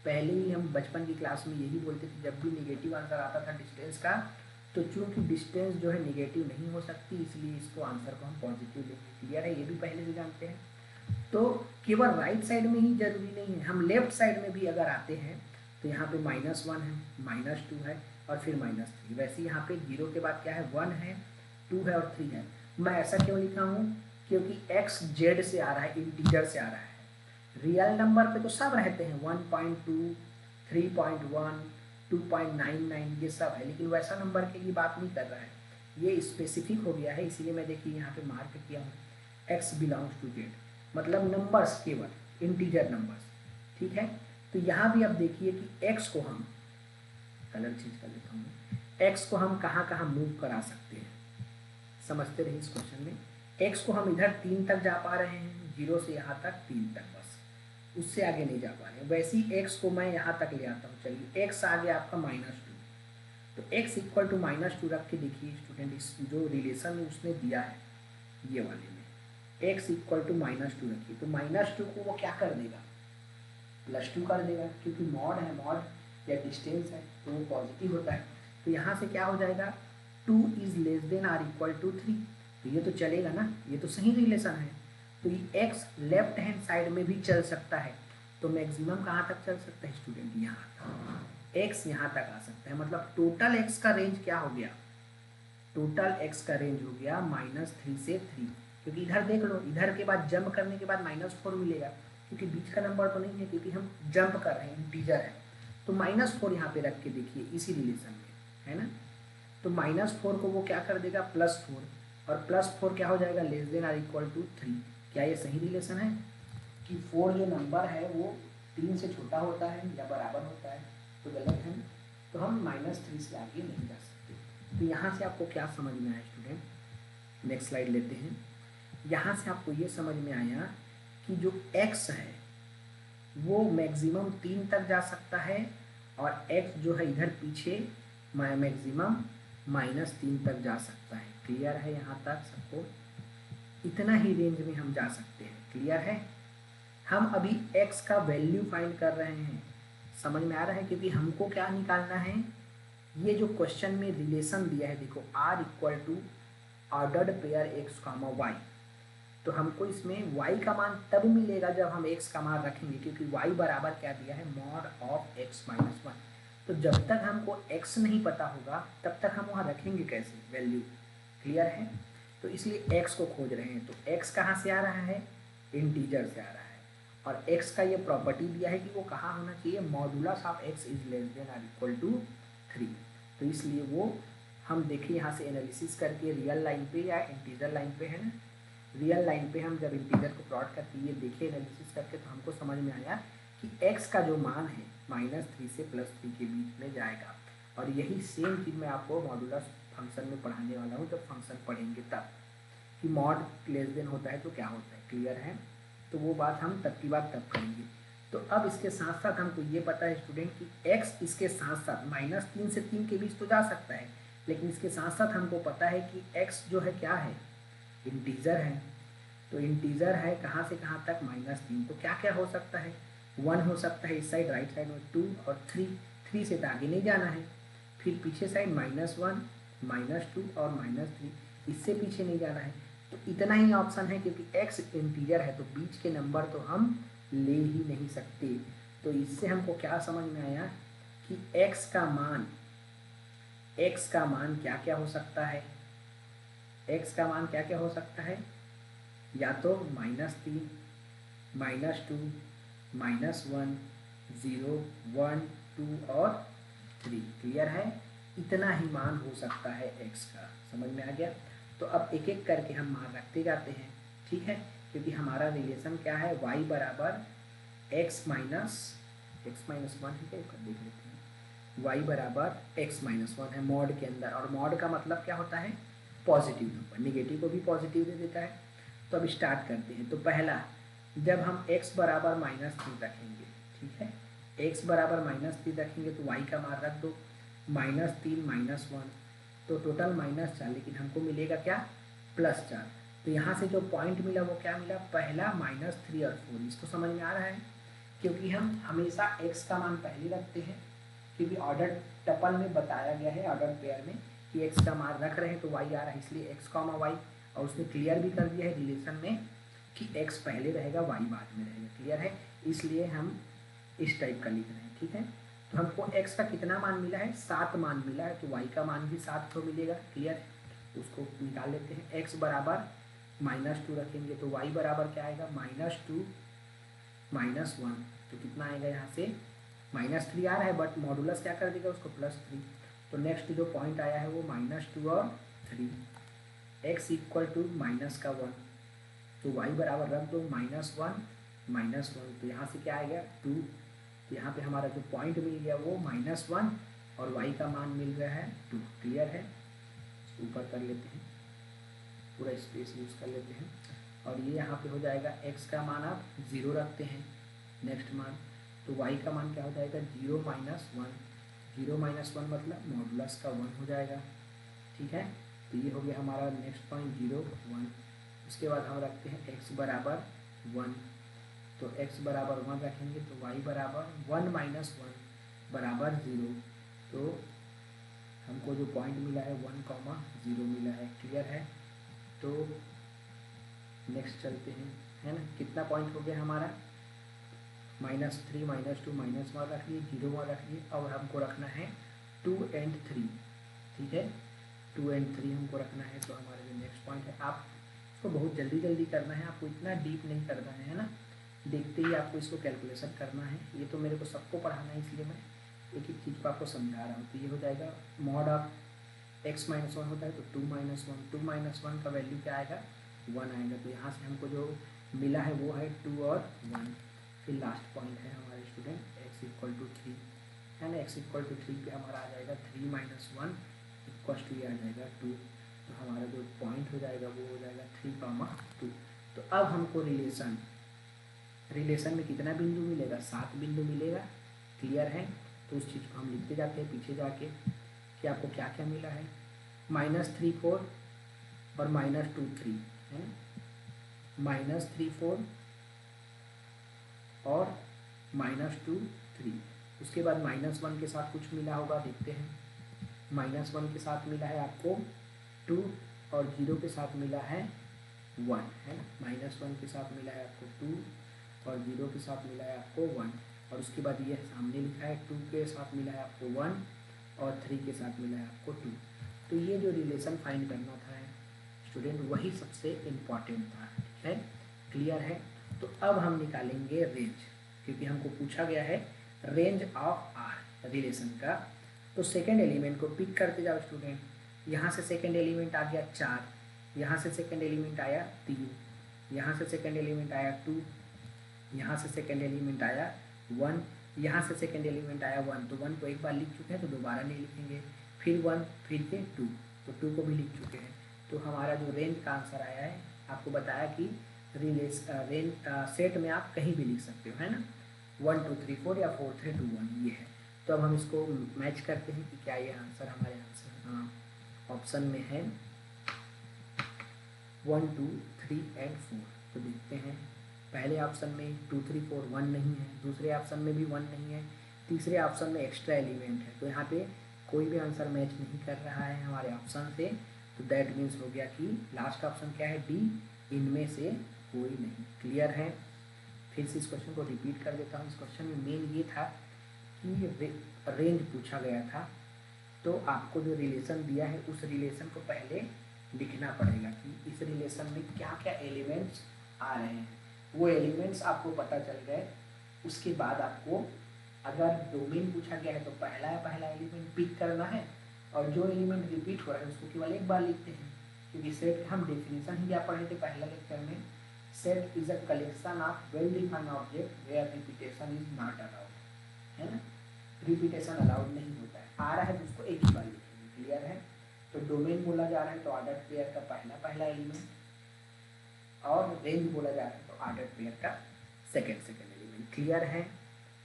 पहले ही हम बचपन की क्लास में यही बोलते थे, जब भी निगेटिव आंसर आता था डिस्टेंस का, तो चूंकि डिस्टेंस जो है निगेटिव नहीं हो सकती, इसलिए इसको आंसर को हम पॉजिटिव लेंगे, क्लियर है। ये भी पहले से जानते हैं। तो केवल राइट साइड में ही जरूरी नहीं है, हम लेफ्ट साइड में भी अगर आते हैं तो यहाँ पे -1 है, -2 है और फिर -3। वैसे यहाँ पे 0 के बाद क्या है, 1 है, 2 है और 3 है। मैं ऐसा क्यों लिखा हूँ, क्योंकि x z से आ रहा है, इंटीजर से आ रहा है। रियल नंबर पे तो सब रहते हैं 1.2, 3.1, 2.99 ये सब है, लेकिन वैसा नंबर के लिए बात नहीं कर रहा है, ये स्पेसिफिक हो गया है। इसीलिए मैं देखिए यहाँ पे मार्क किया हूँ x बिलोंग्स टू z, मतलब नंबर्स, केवल इंटीजर नंबर्स, ठीक है। तो यहाँ भी अब देखिए कि x को हम कलर चेंज कर लेता हूँ, x को हम कहाँ कहाँ मूव करा सकते हैं, समझते रहिए इस क्वेश्चन में। x को हम इधर 3 तक जा पा रहे हैं, 0 से यहाँ तक 3 तक, बस उससे आगे नहीं जा पा रहे हैं। वैसे ही x को मैं यहाँ तक ले आता हूँ, चलिए x आ गया आपका -2, तो x इक्वल टू -2 रख के देखिए स्टूडेंट, इस जो रिलेशन उसने दिया है ये वाले में, x इक्वल टू -2 रखिए, तो -2 को वो क्या कर देगा, +2 कर देगा, क्योंकि मॉड है, मॉड या डिस्टेंस है तो वो पॉजिटिव होता है। तो यहाँ से क्या हो जाएगा, 2 is less than or equal to 3, तो ये तो चलेगा ना, ये तो सही रिलेशन है। तो ये x लेफ्ट हैंड साइड में भी चल सकता है, तो मैक्सिमम कहाँ तक चल सकता है स्टूडेंट, यहाँ तक, x यहाँ तक आ सकता है। मतलब टोटल x का रेंज क्या हो गया, टोटल एक्स का रेंज हो गया -3 से 3, क्योंकि इधर देख लो, इधर के बाद जंप करने के बाद -4 मिलेगा, क्योंकि बीच का नंबर तो नहीं है, क्योंकि हम जंप कर रहे हैं, इंटीजर है। तो -4 यहाँ पे रख के देखिए इसी रिलेशन में, है ना। तो -4 को वो क्या कर देगा, +4, और +4 क्या हो जाएगा, <<3। क्या ये सही रिलेशन है कि 4 जो नंबर है वो 3 से छोटा होता है या बराबर होता है? तो गलत है। तो हम -3 से आगे नहीं जा सकते। तो यहाँ से आपको क्या समझ में आया स्टूडेंट? नेक्स्ट स्लाइड लेते हैं। यहाँ से आपको ये समझ में आया कि जो x है वो मैक्सिमम 3 तक जा सकता है, और x जो है इधर पीछे मैक्सिमम -3 तक जा सकता है। क्लियर है यहाँ तक सबको? इतना ही रेंज में हम जा सकते हैं। क्लियर है? हम अभी x का वैल्यू फाइंड कर रहे हैं, समझ में आ रहा है? क्योंकि हमको क्या निकालना है, ये जो क्वेश्चन में रिलेशन दिया है, देखो r = ordered pair x, y, तो हमको इसमें y का मान तब मिलेगा जब हम x का मान रखेंगे, क्योंकि y बराबर क्या दिया है, mod(x-1). तो जब तक हमको x नहीं पता होगा तब तक हम वहाँ रखेंगे कैसे वैल्यू? क्लियर है? तो इसलिए x को खोज रहे हैं। तो x कहाँ से आ रहा है, इंटीजर से आ रहा है, और x का ये प्रॉपर्टी दिया है कि वो कहाँ होना चाहिए, (x ≤ 3। तो इसलिए वो हम देखिए यहाँ से एनालिसिस करके रियल लाइन पे या इंटीजर लाइन पे, है ना, रियल लाइन पे हम जब इंटीजर को प्लॉट करके ये देखे एनालिसिस करके, तो हमको समझ में आया कि x का जो मान है -3 से +3 के बीच में जाएगा। और यही सेम चीज़ मैं आपको मॉडुलस फंक्शन में पढ़ाने वाला हूँ, जब फंक्शन पढ़ेंगे तब, कि मॉड लेस देन होता है तो क्या होता है। क्लियर है? तो वो बात हम तब की बात तब करेंगे। तो अब इसके साथ साथ हमको ये पता है स्टूडेंट कि x इसके साथ साथ -3 से 3 के बीच तो जा सकता है, लेकिन इसके साथ साथ हमको पता है कि x जो है क्या है, इंटीजर है। तो इंटीजर है कहाँ से कहाँ तक, -3। तो क्या क्या हो सकता है, 1 हो सकता है इस साइड राइट साइड में, 2 और 3 से तो आगे नहीं जाना है, फिर पीछे साइड -1, -2 और -3, इससे पीछे नहीं जाना है। तो इतना ही ऑप्शन है, क्योंकि x इंटीजर है तो बीच के नंबर तो हम ले ही नहीं सकते। तो इससे हमको क्या समझ में आया कि x का मान क्या क्या हो सकता है, x का मान क्या क्या हो सकता है, या तो -3, -2, -1, 0, 1, 2 और 3। क्लियर है? इतना ही मान हो सकता है x का। समझ में आ गया? तो अब एक एक करके हम मान रखते जाते हैं, ठीक है, क्योंकि हमारा रिलेशन क्या है, y बराबर x-1 है, क्या देख लेते हैं, y बराबर x-1 है मॉड के अंदर, और मॉड का मतलब क्या होता है, पॉजिटिव नंबर, निगेटिव को भी पॉजिटिव दे देता है। तो अब स्टार्ट करते हैं। तो पहला, जब हम x बराबर -3 रखेंगे, ठीक है, x बराबर -3 रखेंगे तो y का मान रख दो -3 -1, तो टोटल -4, लेकिन हमको मिलेगा क्या, +4। तो यहाँ से जो पॉइंट मिला वो क्या मिला, पहला -3 और 4। इसको समझ में आ रहा है? क्योंकि हम हमेशा x का मान पहले रखते हैं, क्योंकि ऑर्डर टपल में बताया गया है, ऑर्डर पेयर में, कि x का मान रख रहे हैं तो y आ रहा है, इसलिए x, y, और उसने क्लियर भी कर दिया है रिलेशन में कि x पहले रहेगा y बाद में रहेगा। क्लियर है? इसलिए हम इस टाइप का लिख रहे हैं, ठीक है। तो हमको x का कितना मान मिला है, 7 मान मिला है, तो y का मान भी 7 तो मिलेगा। क्लियर है? तो उसको निकाल लेते हैं। x बराबर -2 रखेंगे तो y बराबर क्या आएगा, -2 -1, तो कितना आएगा, यहाँ से -3 आ रहा है, बट मॉडुलस क्या कर देगा उसको, +3। तो नेक्स्ट जो पॉइंट आया है वो -2 और 3, x = -1, तो y बराबर रख दो -1 -1, तो यहाँ से क्या आएगा 2। तो यहाँ पे हमारा जो पॉइंट मिल गया वो -1 और y का मान मिल रहा है 2। क्लियर है? ऊपर कर लेते हैं, पूरा स्पेस यूज़ कर लेते हैं, और ये यहाँ पे हो जाएगा x का मान आप 0 रखते हैं, नेक्स्ट मान, तो y का मान क्या हो जाएगा, 0 -1, 0 -1 मतलब मॉडुलस का 1 हो जाएगा। ठीक है, तो ये हो गया हमारा नेक्स्ट पॉइंट 0 1। उसके बाद हम रखते हैं x बराबर 1, तो x बराबर 1 रखेंगे तो y बराबर 1 - 1 बराबर 0, तो हमको जो पॉइंट मिला है 1, 0 मिला है। क्लियर है? तो नेक्स्ट चलते हैं, है ना, कितना पॉइंट हो गया हमारा, -3 -2 -1 रख लिए, 0 1 रख लिए, और हमको रखना है 2 और 3। ठीक है, 2 एंड 3 हमको रखना है। तो हमारा जो नेक्स्ट पॉइंट है, आप इसको बहुत जल्दी जल्दी करना है, आपको इतना डीप नहीं करना है ना, देखते ही आपको इसको कैलकुलेशन करना है। ये तो मेरे को सबको पढ़ाना है, इसलिए मैं एक एक चीज़ को आपको समझा रहा हूँ। तो ये हो जाएगा मॉड ऑफ x माइनस 1 होता है तो 2 माइनस 1, 2 माइनस 1 का वैल्यू क्या आएगा, 1 आएगा। तो यहाँ से हमको जो मिला है वो है 2 और 1। फिर लास्ट पॉइंट है हमारे स्टूडेंट x इक्वल टू 3 है ना, x इक्वल टू 3 पे हमारा आ जाएगा 3 माइनस 1 इक्वल टू ये आ जाएगा 2। तो हमारा जो पॉइंट हो जाएगा वो हो जाएगा 3, 2। तो अब हमको रिलेशन में कितना बिंदु मिलेगा, 7 बिंदु मिलेगा। क्लियर है। तो उस चीज़ को हम लिखते जाते हैं पीछे जाके कि आपको क्या क्या मिला है, -3 4 और -2 3 है, -3 4 और -2 3। उसके बाद -1 के साथ कुछ मिला होगा, देखते हैं। -1 के साथ मिला है आपको 2 और 0 के साथ मिला है 1 है। -1 के साथ मिला है आपको 2 और 0 के साथ मिला है आपको 1। और उसके बाद ये सामने लिखा है 2 के साथ मिला है आपको 1 और 3 के साथ मिला है आपको 2। तो ये जो रिलेशन फाइंड करना था स्टूडेंट, वही सबसे इम्पॉर्टेंट था। ठीक है, क्लियर है। तो अब हम निकालेंगे रेंज, क्योंकि हमको पूछा गया है रेंज ऑफ आर रिलेशन का। तो सेकेंड एलिमेंट को पिक करते जाओ स्टूडेंट। यहाँ से सेकेंड एलिमेंट आ गया 4, यहाँ से सेकेंड एलिमेंट आया 3, यहाँ से सेकेंड एलिमेंट आया 2, यहाँ से सेकेंड एलिमेंट आया 1, यहाँ से सेकेंड एलिमेंट आया 1। तो 1 को एक बार लिख चुके हैं तो दोबारा नहीं लिखेंगे। फिर 1, फिर से 2, तो 2 को भी लिख चुके हैं। तो हमारा जो रेंज का आंसर आया है, आपको बताया कि रेंज सेट में आप कहीं भी लिख सकते हो, है ना, 1 2 3 4 या 4 3 2 1 ये है। तो अब हम इसको मैच करते हैं कि क्या ये आंसर हमारे आंसर ऑप्शन में है 1 2 3 एंड 4। तो देखते हैं, पहले ऑप्शन में 2 3 4 1 नहीं है, दूसरे ऑप्शन में भी 1 नहीं है, तीसरे ऑप्शन में एक्स्ट्रा एलिमेंट है। तो यहाँ पे कोई भी आंसर मैच नहीं कर रहा है हमारे ऑप्शन से। तो दैट मीन्स हो गया कि लास्ट ऑप्शन क्या है, डी, इनमें से कोई नहीं। क्लियर है। फिर से इस क्वेश्चन को रिपीट कर देता हूँ। इस क्वेश्चन में मेन ये था कि रेंज पूछा गया था, तो आपको जो रिलेशन दिया है उस रिलेशन को पहले लिखना पड़ेगा कि इस रिलेशन में क्या क्या एलिमेंट्स आ रहे हैं। वो एलिमेंट्स आपको पता चल गए, उसके बाद आपको अगर डोमेन पूछा गया है तो पहला एलिमेंट पिक करना है, और जो एलिमेंट रिपीट हो रहा है उसको केवल एक बार लिखते हैं। क्योंकि सेट हम डेफिनेशन ही क्या पढ़े थे पहला लेक्चर में, set is a collection of well defined object where repetition is not allowed, है ना, रिपीटेशन अलाउड नहीं होता है। आ रहा है तो उसको एक ही बार लिखेंगे। क्लियर है। तो डोमेन बोला जा रहा है तो ऑर्डर पेयर का पहला एलिमेंट, और रेंज बोला जा रहा है तो ऑर्डर पेयर का सेकेंड एलिमेंट। क्लियर है।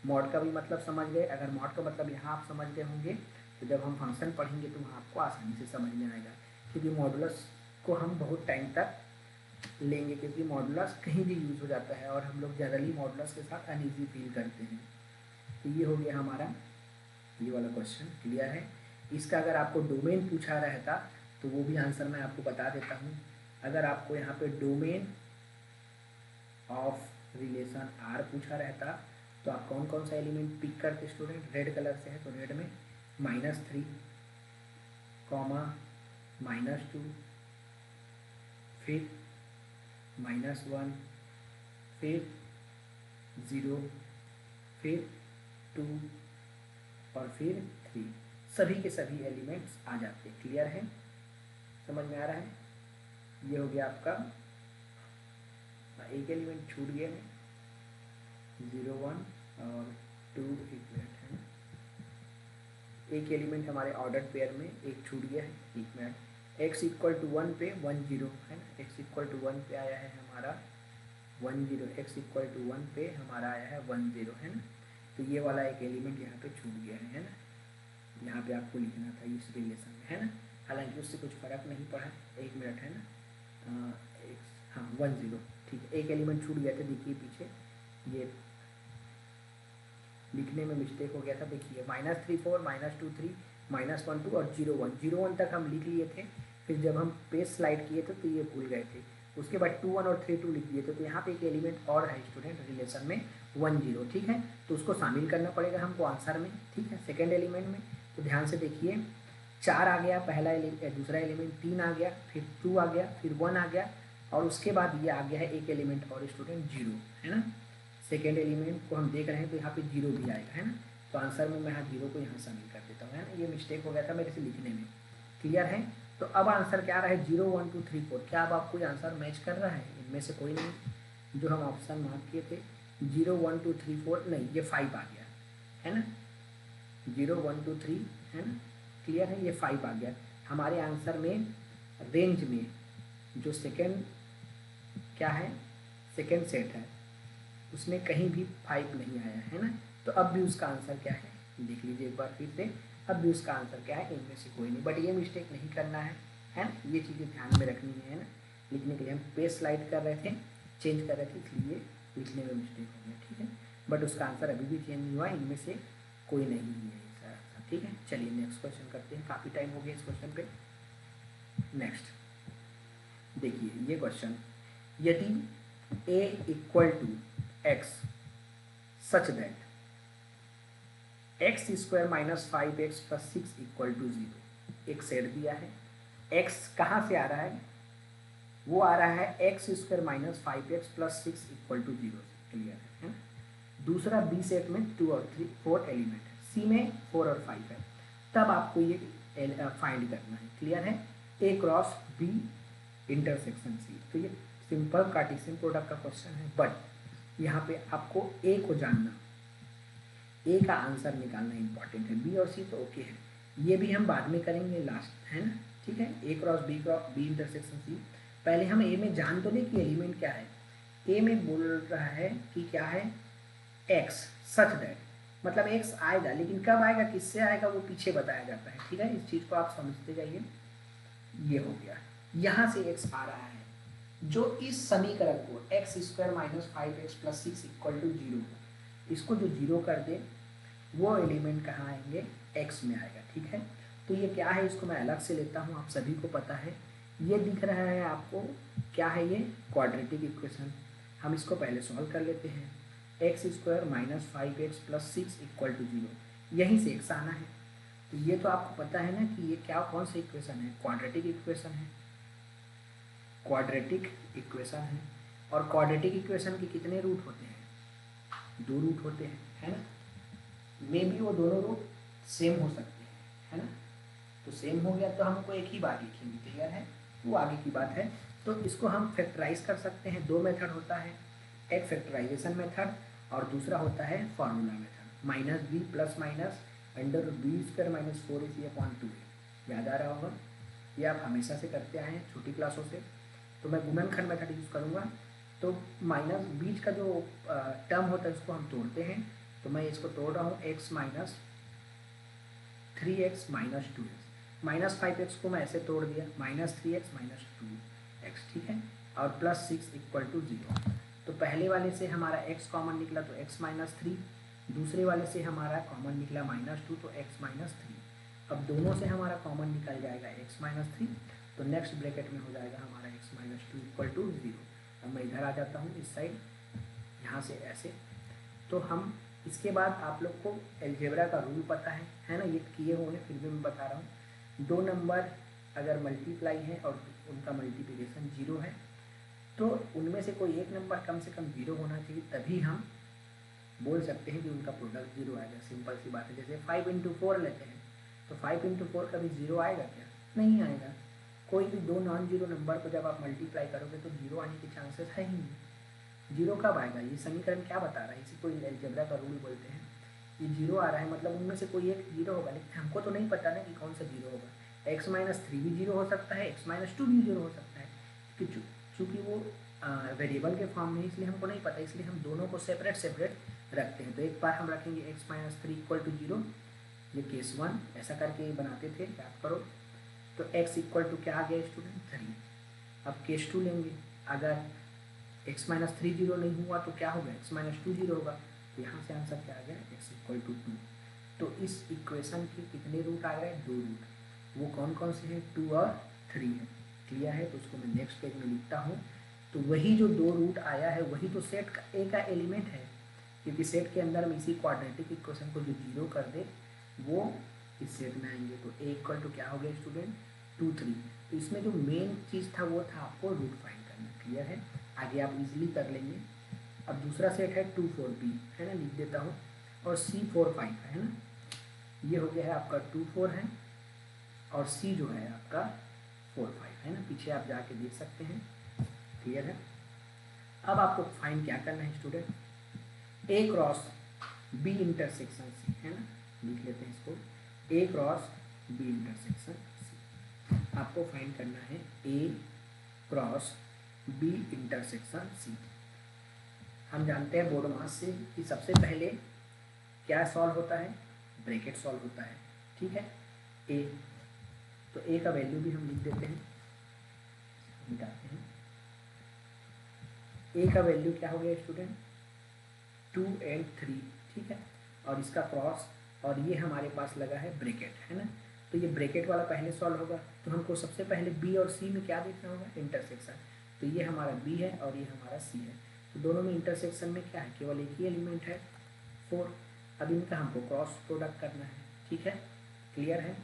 मॉड का भी मतलब समझ गए। अगर मॉड का मतलब यहाँ आप समझ गए होंगे तो जब हम फंक्शन पढ़ेंगे तो वहाँ आपको आसानी से समझ में आएगा। क्योंकि मॉडुलस को हम बहुत टाइम तक लेंगे, क्योंकि मॉडुलस कहीं भी यूज़ हो जाता है और हम लोग जनरली मॉडुलस के साथ अनईजी फील करते हैं। तो ये हो गया हमारा ये वाला क्वेश्चन। क्लियर है। इसका अगर आपको डोमेन पूछा रहता तो वो भी आंसर मैं आपको बता देता हूँ। अगर आपको यहाँ पे डोमेन ऑफ रिलेशन आर पूछा रहता तो आप कौन कौन सा एलिमेंट पिक करते स्टूडेंट, रेड कलर से है तो रेड में -3, -2, फिर -1, फिर 0, फिर 2 और फिर 3, सभी के सभी एलिमेंट्स आ जाते हैं। क्लियर है। समझ में आ रहा है। ये हो गया आपका, एक एलिमेंट छूट गया है, 0 1 और 2 एक मिनट है, एक एलिमेंट हमारे ऑर्डर पेयर में एक छूट गया है, एक मिनट। x इक्वल टू 1 पे 1 0 है ना, x इक्वल टू 1 पे आया है हमारा 1 0, x इक्वल टू 1 पे हमारा आया है 1 0, है ना। तो ये वाला एक एलिमेंट यहाँ पे छूट गया है ना, यहाँ पे आपको लिखना था इस रिलेशन में, है ना। हालांकि उससे कुछ फ़र्क नहीं पड़ा, एक मिनट है ना, हाँ 1 0, ठीक है। एक एलिमेंट छूट गया था, देखिए पीछे ये लिखने में मिस्टेक हो गया था। देखिए -3 4, -2 3, -1 2 और 0 1, 0 1 तक हम लिख लिए थे। फिर जब हम पेज स्लाइड किए थे तो ये भूल गए थे। उसके बाद 2 1 और 3 2 लिख दिए थे। तो यहाँ पे एक एलिमेंट और है स्टूडेंट रिलेशन में 1 0, ठीक है। तो उसको शामिल करना पड़ेगा हमको आंसर में, ठीक है, सेकेंड एलिमेंट में। तो ध्यान से देखिए, 4 आ गया पहला दूसरा एलिमेंट, 3 आ गया, फिर 2 आ गया, फिर 1 आ गया, और उसके बाद ये आ गया है एक एलिमेंट और स्टूडेंट 0, है ना। सेकेंड एलिमेंट को हम देख रहे हैं तो यहाँ पे 0 भी आएगा, है ना। तो आंसर में मैं यहाँ 0 को यहाँ शामिल कर देता हूँ, है ना। ये मिस्टेक हो गया था मेरे से लिखने में, क्लियर है। तो अब आंसर क्या आ रहा है 0 1 2 3 4। क्या अब आपको आंसर मैच कर रहा है? इनमें से कोई नहीं। जो हम ऑप्शन मार्क किए थे 0 1 2 3 4 नहीं, ये 5 आ गया, है ना। 0 1 2 3, है ना, क्लियर है। ये 5 आ गया हमारे आंसर में। रेंज में जो सेकेंड क्या है, सेकेंड सेट है, उसमें कहीं भी 5 नहीं आया, है ना। तो अब भी उसका आंसर क्या है देख लीजिए एक बार फिर से। अब भी उसका आंसर क्या है, इनमें से कोई नहीं। बट ये मिस्टेक नहीं करना है ना। ये चीज़ें ध्यान में रखनी है ना। लिखने के लिए हम पेज स्लाइड कर रहे थे, चेंज कर रहे थे, इसलिए लिखने में मिस्टेक हो गया, ठीक है। बट उसका आंसर अभी भी चेंज नहीं हुआ, इनमें से कोई नहीं है इसका आंसर, ठीक है। चलिए नेक्स्ट क्वेश्चन करते हैं, काफ़ी टाइम हो गया इस क्वेश्चन पे। नेक्स्ट देखिए ये क्वेश्चन, यदि a equal to x such that X square minus 5x plus 6 equal to 0, एक सेट दिया है। x कहाँ से आ रहा है? वो आ रहा है X square minus 5x plus 6 equal to 0, clear है ना। दूसरा बी सेट में 2 और 3 4 एलिमेंट है, सी में 4 और 5 है। तब आपको ये फाइंड करना है, क्लियर है। ए क्रॉस बी इंटरसेक्शन सी। तो ये सिंपल कार्टेशियन प्रोडक्ट का क्वेश्चन है, बट यहाँ पे आपको ए को जानना, ए का आंसर निकालना इंपॉर्टेंट है। बी और सी तो ओके है, ये भी हम बाद में करेंगे लास्ट, है ना, ठीक है। ए क्रॉस बी इंटरसेक्शन सी। पहले हम ए में जान तो ले कि एलिमेंट क्या है। ए में बोल रहा है कि क्या है, एक्स सच दैट, मतलब एक्स आएगा, लेकिन कब आएगा, किससे आएगा, वो पीछे बताया जाता है, ठीक है। इस चीज़ को आप समझते जाइए। ये हो गया, यहाँ से एक्स आ रहा है, जो इस समीकरण को X square minus 5x plus 6 equal to 0, इसको जो 0 कर दे वो एलिमेंट कहाँ आएंगे, x में आएगा, ठीक है। तो ये क्या है, इसको मैं अलग से लेता हूँ, आप सभी को पता है। ये दिख रहा है आपको, क्या है ये, क्वाड्रेटिक इक्वेशन। हम इसको पहले सॉल्व कर लेते हैं। X square minus 5x plus 6 equal to 0, यहीं से x आना है। तो ये तो आपको पता है ना कि ये क्या, कौन सा इक्वेशन है, क्वाड्रेटिक इक्वेशन है। क्वाड्रेटिक इक्वेशन है, और क्वाड्रेटिक इक्वेशन के कितने रूट होते हैं, 2 रूट होते हैं, है ना। मे भी वो दोनों रूट सेम हो सकते हैं, है ना। तो सेम हो गया तो हमको एक ही बात लिखेंगे, क्लियर है, वो आगे की बात है। तो इसको हम फैक्टराइज कर सकते हैं। 2 मेथड होता है, एक फैक्टराइजेशन मेथड और दूसरा होता है formula method. Minus B plus minus under B square minus 4ac/2a, याद आ रहा होगा, ये आप हमेशा से करते आए हैं छोटी क्लासों से। तो मैं गुणनखंड मेथड यूज़ करूँगा। तो माइनस बीच का जो टर्म होता है उसको हम तोड़ते हैं। तो मैं इसको तोड़ रहा हूँ, x minus 3x minus 2x, minus 5x को मैं ऐसे तोड़ दिया, माइनस 3x माइनस 2x, ठीक है, और प्लस 6 इक्वल टू 0। तो पहले वाले से हमारा x कॉमन निकला तो x माइनस 3, दूसरे वाले से हमारा कॉमन निकला माइनस 2 तो x माइनस 3। अब दोनों से हमारा कॉमन निकल जाएगा x माइनस 3, तो नेक्स्ट ब्रैकेट में हो जाएगा हमारा x माइनस 2 इक्वल टू 0। अब मैं इधर आ जाता हूँ इस साइड, यहाँ से ऐसे। तो हम इसके बाद आप लोग को अलजेब्रा का रूल पता है ना, ये किए हुए हैं, फिर भी मैं बता रहा हूँ। 2 नंबर अगर मल्टीप्लाई है और उनका मल्टीप्लिकेशन 0 है, तो उनमें से कोई एक नंबर कम से कम 0 होना चाहिए, तभी हम बोल सकते हैं कि उनका प्रोडक्ट 0 आएगा। सिंपल सी बात है। जैसे 5 इंटू 4 लेते हैं, तो 5 इंटू 4 कभी 0 आएगा क्या, नहीं आएगा। कोई भी 2 नॉन जीरो नंबर को जब आप मल्टीप्लाई करोगे तो 0 आने के चांसेस है ही नहीं। 0 कब आएगा, ये समीकरण क्या बता रहा है, इसी को अलजेब्रा का रूल बोलते हैं। ये 0 आ रहा है, मतलब उनमें से कोई एक 0 होगा, लेकिन हमको तो नहीं पता ना कि कौन सा 0 होगा। x माइनस 3 भी 0 हो सकता है, x माइनस 2 भी 0 हो सकता है, चूँकि वो वेरिएबल के फॉर्म में, इसलिए हमको नहीं पता, इसलिए हम दोनों को सेपरेट रखते हैं। तो एक बार हम रखेंगे x माइनस 3 इक्वल टू 0, ये केस 1, ऐसा करके बनाते थे, याद करो। तो x इक्वल टू क्या आ गया स्टूडेंट, 3। अब केस 2 लेंगे, अगर x माइनस 3 0 नहीं हुआ तो क्या होगा, x माइनस 2 0 होगा। तो यहाँ से आंसर क्या आ गया, x इक्वल टू 2। तो इस इक्वेशन के कितने रूट आ गए, 2 रूट। वो कौन कौन से हैं, 2 और 3 है, क्लियर है। तो उसको मैं नेक्स्ट पेज में लिखता हूँ। तो वही जो 2 रूट आया है वही तो सेट का ए का एलिमेंट है, क्योंकि सेट के अंदर में इसी क्वाड्रेटिक इक्वेशन को जो 0 कर दे वो इस सेट में आएंगे तो a इक्वल टू क्या हो गया स्टूडेंट 2 3। तो इसमें जो मेन चीज़ था वो था आपको रूट फाइंड करना। क्लियर है, आगे आप इजीली कर लेंगे। अब दूसरा सेट है 2 4 b है ना, लिख देता हूँ, और c 4 5 है ना। ये हो गया है आपका 2 4 है और c जो है आपका 4 5 है ना, पीछे आप जाके देख सकते हैं। क्लियर है, अब आपको फाइंड क्या करना है student, a cross b intersection c है ना, लिख लेते हैं इसको, a cross b intersection c। आपको फाइंड करना है a cross b intersection c। हम जानते हैं बोर्ड मास से कि सबसे पहले क्या सॉल्व होता है, ब्रैकेट सॉल्व होता है। ठीक है, a, तो a का वैल्यू भी हम लिख देते हैं, मिटाते हैं। a का वैल्यू क्या हो गया स्टूडेंट 2 and 3। ठीक है, और इसका क्रॉस, और ये हमारे पास लगा है ब्रैकेट है ना, तो ये ब्रैकेट वाला पहले सॉल्व होगा। तो हमको सबसे पहले b और c में क्या देखना होगा, इंटरसेक्शन। तो ये हमारा b है और ये हमारा c है, तो दोनों में इंटरसेक्शन में क्या है, केवल एक ही एलिमेंट है 4। अब इनका हमको क्रॉस प्रोडक्ट करना है। ठीक है, क्लियर है,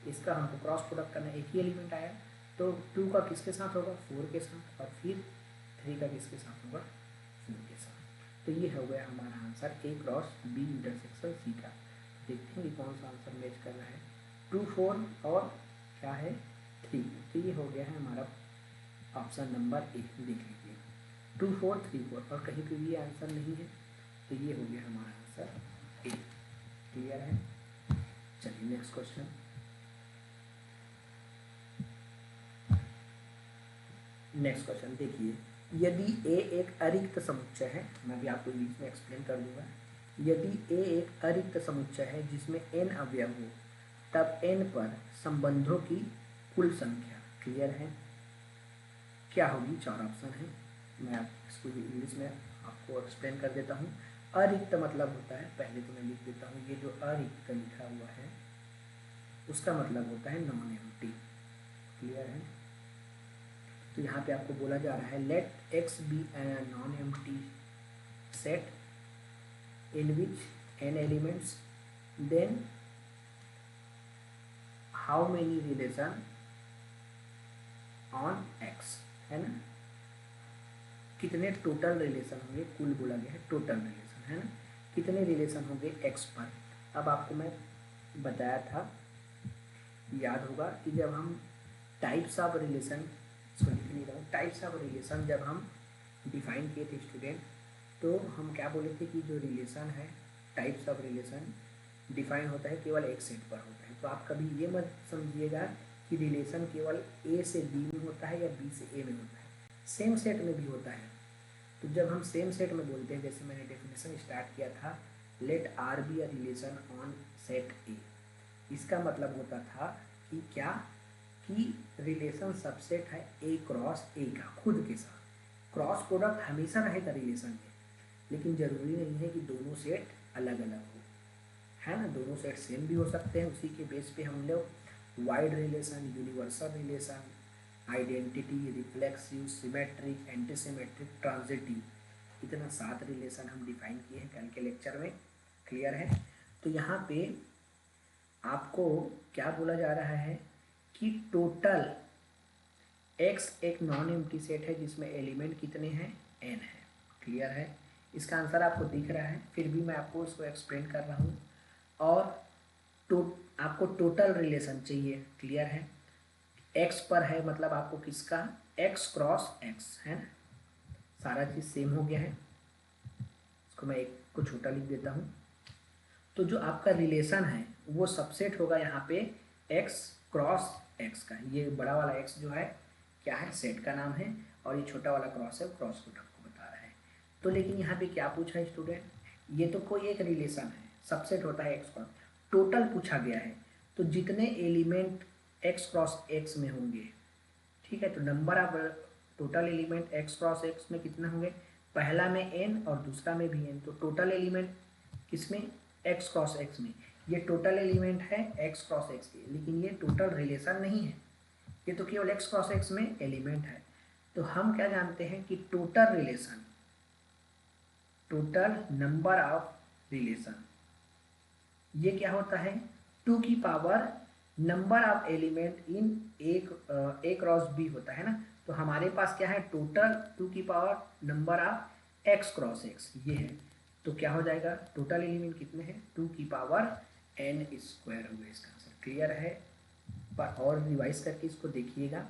इसका हमको क्रॉस प्रोडक्ट करना है, एक ही एलिमेंट आया, तो 2 का किसके साथ होगा 4 के साथ, और फिर 3 का किसके साथ होगा 4 के साथ। तो ये हो गया हमारा answer a cross b intersection c का। देखते हैं कि कौन सा आंसर मैच कर रहा है, 2 4 और क्या है 3। तो ये हो गया है हमारा ऑप्शन नंबर ए, देख लीजिए 2 4 3 4, और कहीं पे भी ये आंसर नहीं है, तो ये हो गया हमारा आंसर ए। क्लियर है, चलिए नेक्स्ट क्वेश्चन। नेक्स्ट क्वेश्चन देखिए, यदि a एक अरिक्त समुच्चय है, मैं भी आपको इंग्लिश में एक्सप्लेन कर दूंगा। यदि a एक अरिक्त समुच्चय है जिसमें n अवयव हो, तब n पर संबंधों की कुल संख्या, क्लियर है, क्या होगी। 4 ऑप्शन है, मैं इसको इंग्लिश में आपको एक्सप्लेन कर देता हूँ। अरिक्त मतलब होता है, पहले तो मैं लिख देता हूँ, ये जो अरिक्त लिखा हुआ है उसका मतलब होता है नॉन एम्प्टी। क्लियर है, तो यहाँ पे आपको बोला जा रहा है let X be non empty set in which n elements, then how many relation on x, है ना, कितने टोटल रिलेशन होंगे, कुल बोला गया है टोटल रिलेशन है ना, कितने रिलेशन होंगे x पर। अब आपको मैं बताया था, याद होगा कि जब हम टाइप्स ऑफ रिलेशन, इसको लिख नहीं रहा हूँ, टाइप्स ऑफ रिलेशन जब हम डिफाइन किए थे स्टूडेंट, तो हम क्या बोले थे कि जो रिलेशन है, टाइप्स ऑफ रिलेशन डिफाइन होता है केवल एक सेट पर होता है। तो आप कभी ये मत समझिएगा कि रिलेशन केवल a से b में होता है या b से a में होता है, सेम सेट में भी होता है। तो जब हम सेम सेट में बोलते हैं, जैसे मैंने डेफिनेशन स्टार्ट किया था, let R be a relation on set A, इसका मतलब होता था कि क्या, कि रिलेशन सबसेट है ए क्रॉस ए का खुद के साथ। क्रॉस प्रोडक्ट हमेशा रहेगा रिलेशन में, लेकिन जरूरी नहीं है कि दोनों सेट अलग अलग हो, है ना, दोनों सेट सेम भी हो सकते हैं। उसी के बेस पे हम लोग wide relation, universal relation, identity, reflexive, symmetric, antisymmetric, transitive, इतना 7 रिलेशन हम डिफाइन किए हैं कल के लेक्चर में। क्लियर है, तो यहाँ पे आपको क्या बोला जा रहा है कि टोटल x एक नॉन एम्प्टी सेट है जिसमें एलिमेंट कितने हैं, n है। क्लियर है, इसका आंसर आपको दिख रहा है, फिर भी मैं आपको इसको एक्सप्लेन कर रहा हूँ। और आपको टोटल रिलेशन चाहिए। क्लियर है, x पर है मतलब आपको किसका, x क्रॉस x है ना, सारा चीज़ सेम हो गया है। इसको मैं एक को छोटा लिख देता हूँ। तो जो आपका रिलेशन है वो सबसेट होगा यहाँ पे x क्रॉस x का, ये बड़ा वाला x जो है क्या है, सेट का नाम है, और ये छोटा वाला क्रॉस है, क्रॉस प्रोडक्ट को बता रहा है। तो लेकिन यहाँ पे क्या पूछा है स्टूडेंट, ये तो कोई एक रिलेशन है, सबसेट होता है x क्रॉस, टोटल पूछा गया है, तो जितने एलिमेंट x क्रॉस x में होंगे, ठीक है, तो number of total element x cross x में कितना होंगे, पहला में n और दूसरा में भी n, तो टोटल एलिमेंट किसमें, x क्रॉस x में। ये टोटल एलिमेंट है x क्रॉस x के, लेकिन ये टोटल रिलेशन नहीं है, ये तो केवल x क्रॉस x में एलिमेंट है। तो हम क्या जानते हैं कि total relation, total number of relation, ये क्या होता है, 2 की power number of element in A cross B होता है ना, तो हमारे पास क्या है टोटल 2 की power number of x cross x ये है, तो क्या हो जाएगा टोटल एलिमेंट कितने हैं 2 की पावर n स्क्वायर होगा इसका आंसर। क्लियर है? पर और रिवाइज करके इसको देखिएगा,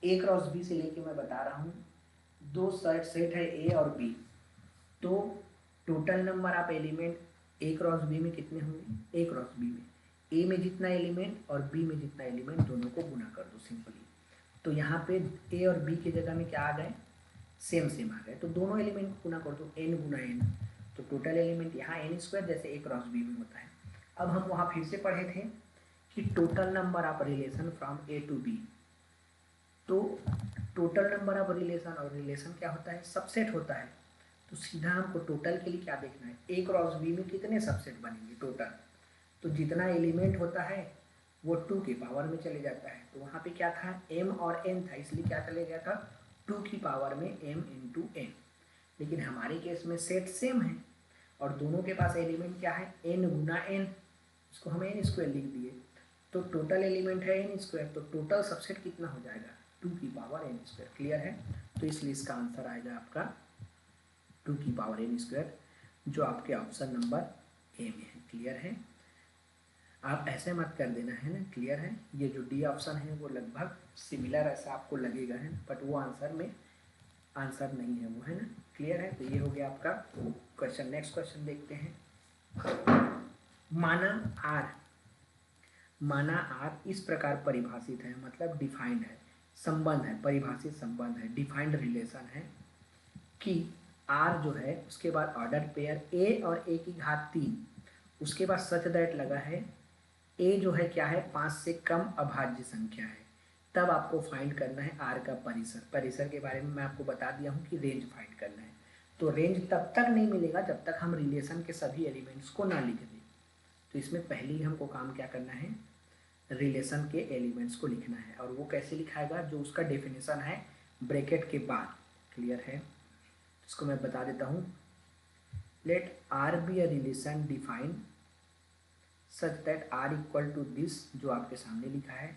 ए क्रॉस बी से लेके मैं बता रहा हूँ, दो सेट है ए और बी, तो total number of element A cross B में कितने होंगे, ए क्रॉस बी में ए में जितना एलिमेंट और बी में जितना एलिमेंट दोनों को गुना कर दो सिंपली। तो यहाँ पे ए और बी की जगह में क्या आ गए, सेम सेम आ गए, तो दोनों एलिमेंट को गुना कर दो n गुना n, तो टोटल एलिमेंट यहाँ n स्क्वायर जैसे ए क्रॉस बी में होता है। अब हम वहाँ फिर से पढ़े थे कि total number of relation from A to B, तो टोटल नंबर ऑफ रिलेशन, और रिलेशन क्या होता है सबसेट होता है, तो सीधा हमको टोटल के लिए क्या देखना है, ए क्रॉस बी में कितने सबसेट बनेंगे टोटल, तो जितना एलिमेंट होता है वो 2 की पावर में चले जाता है, तो वहाँ पे क्या था m और n था, इसलिए क्या चले गया था 2 की पावर में m इंटू n। लेकिन हमारे केस में सेट सेम है और दोनों के पास एलिमेंट क्या है n गुना n, इसको हम n स्क्वायर लिख दिए, तो टोटल एलिमेंट है n स्क्वायर, तो टोटल सबसेट कितना हो जाएगा 2 की पावर n स्क्वायर। क्लियर है? तो इसलिए इसका आंसर आएगा आपका 2 की पावर n स्क्वायर, जो आपके ऑप्शन नंबर ए में है। क्लियर है? आप ऐसे मत कर देना है ना। क्लियर है? ये जो डी ऑप्शन है वो लगभग सिमिलर ऐसा आपको लगेगा है, बट वो आंसर में आंसर नहीं है वो, है ना। क्लियर है? तो ये हो गया आपका क्वेश्चन। नेक्स्ट क्वेश्चन देखते हैं। माना आर इस प्रकार परिभाषित है, मतलब डिफाइंड है, संबंध है, परिभाषित संबंध है, डिफाइंड रिलेशन है कि आर जो है उसके बाद ऑर्डर पेयर ए और ए की घात 3, उसके बाद सच दैट लगा है ए जो है क्या है 5 से कम अभाज्य संख्या है, तब आपको फाइंड करना है आर का परिसर। परिसर के बारे में मैं आपको बता दिया हूँ कि रेंज फाइंड करना है, तो रेंज तब तक नहीं मिलेगा जब तक हम रिलेशन के सभी एलिमेंट्स को ना लिख दें। तो इसमें पहले ही हमको काम क्या करना है, रिलेशन के एलिमेंट्स को लिखना है, और वो कैसे लिखाएगा, जो उसका डेफिनेशन है ब्रैकेट के बाद। क्लियर है? इसको मैं बता देता हूँ। Let R be a relation define such that R equal to this, जो आपके सामने लिखा है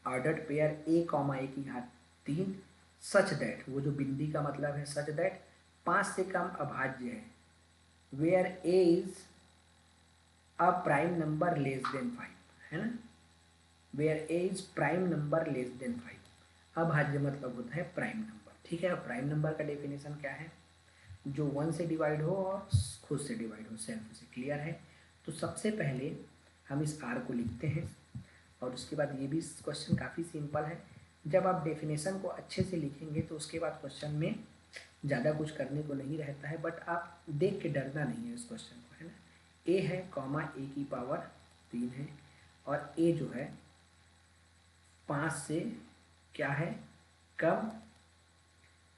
ordered pair a comma a की घात 3 सच दैट, वो जो बिंदी का मतलब है सच दैट 5 से कम अभाज्य है, where a is a prime number less than 5, है ना, where a is prime number less than 5। अभाज्य मतलब होता है प्राइम नंबर। ठीक है? प्राइम नंबर का डेफिनेशन क्या है, जो 1 से डिवाइड हो और खुद से डिवाइड हो, सेल्फ से। क्लियर है? तो सबसे पहले हम इस आर को लिखते हैं, और उसके बाद ये भी क्वेश्चन काफ़ी सिंपल है। जब आप डेफिनेशन को अच्छे से लिखेंगे तो उसके बाद क्वेश्चन में ज़्यादा कुछ करने को नहीं रहता है, बट आप देख के डरना नहीं है इस क्वेश्चन को, है ना। ए है कॉमा ए की पावर 3 है, और ए जो है 5 से क्या है कम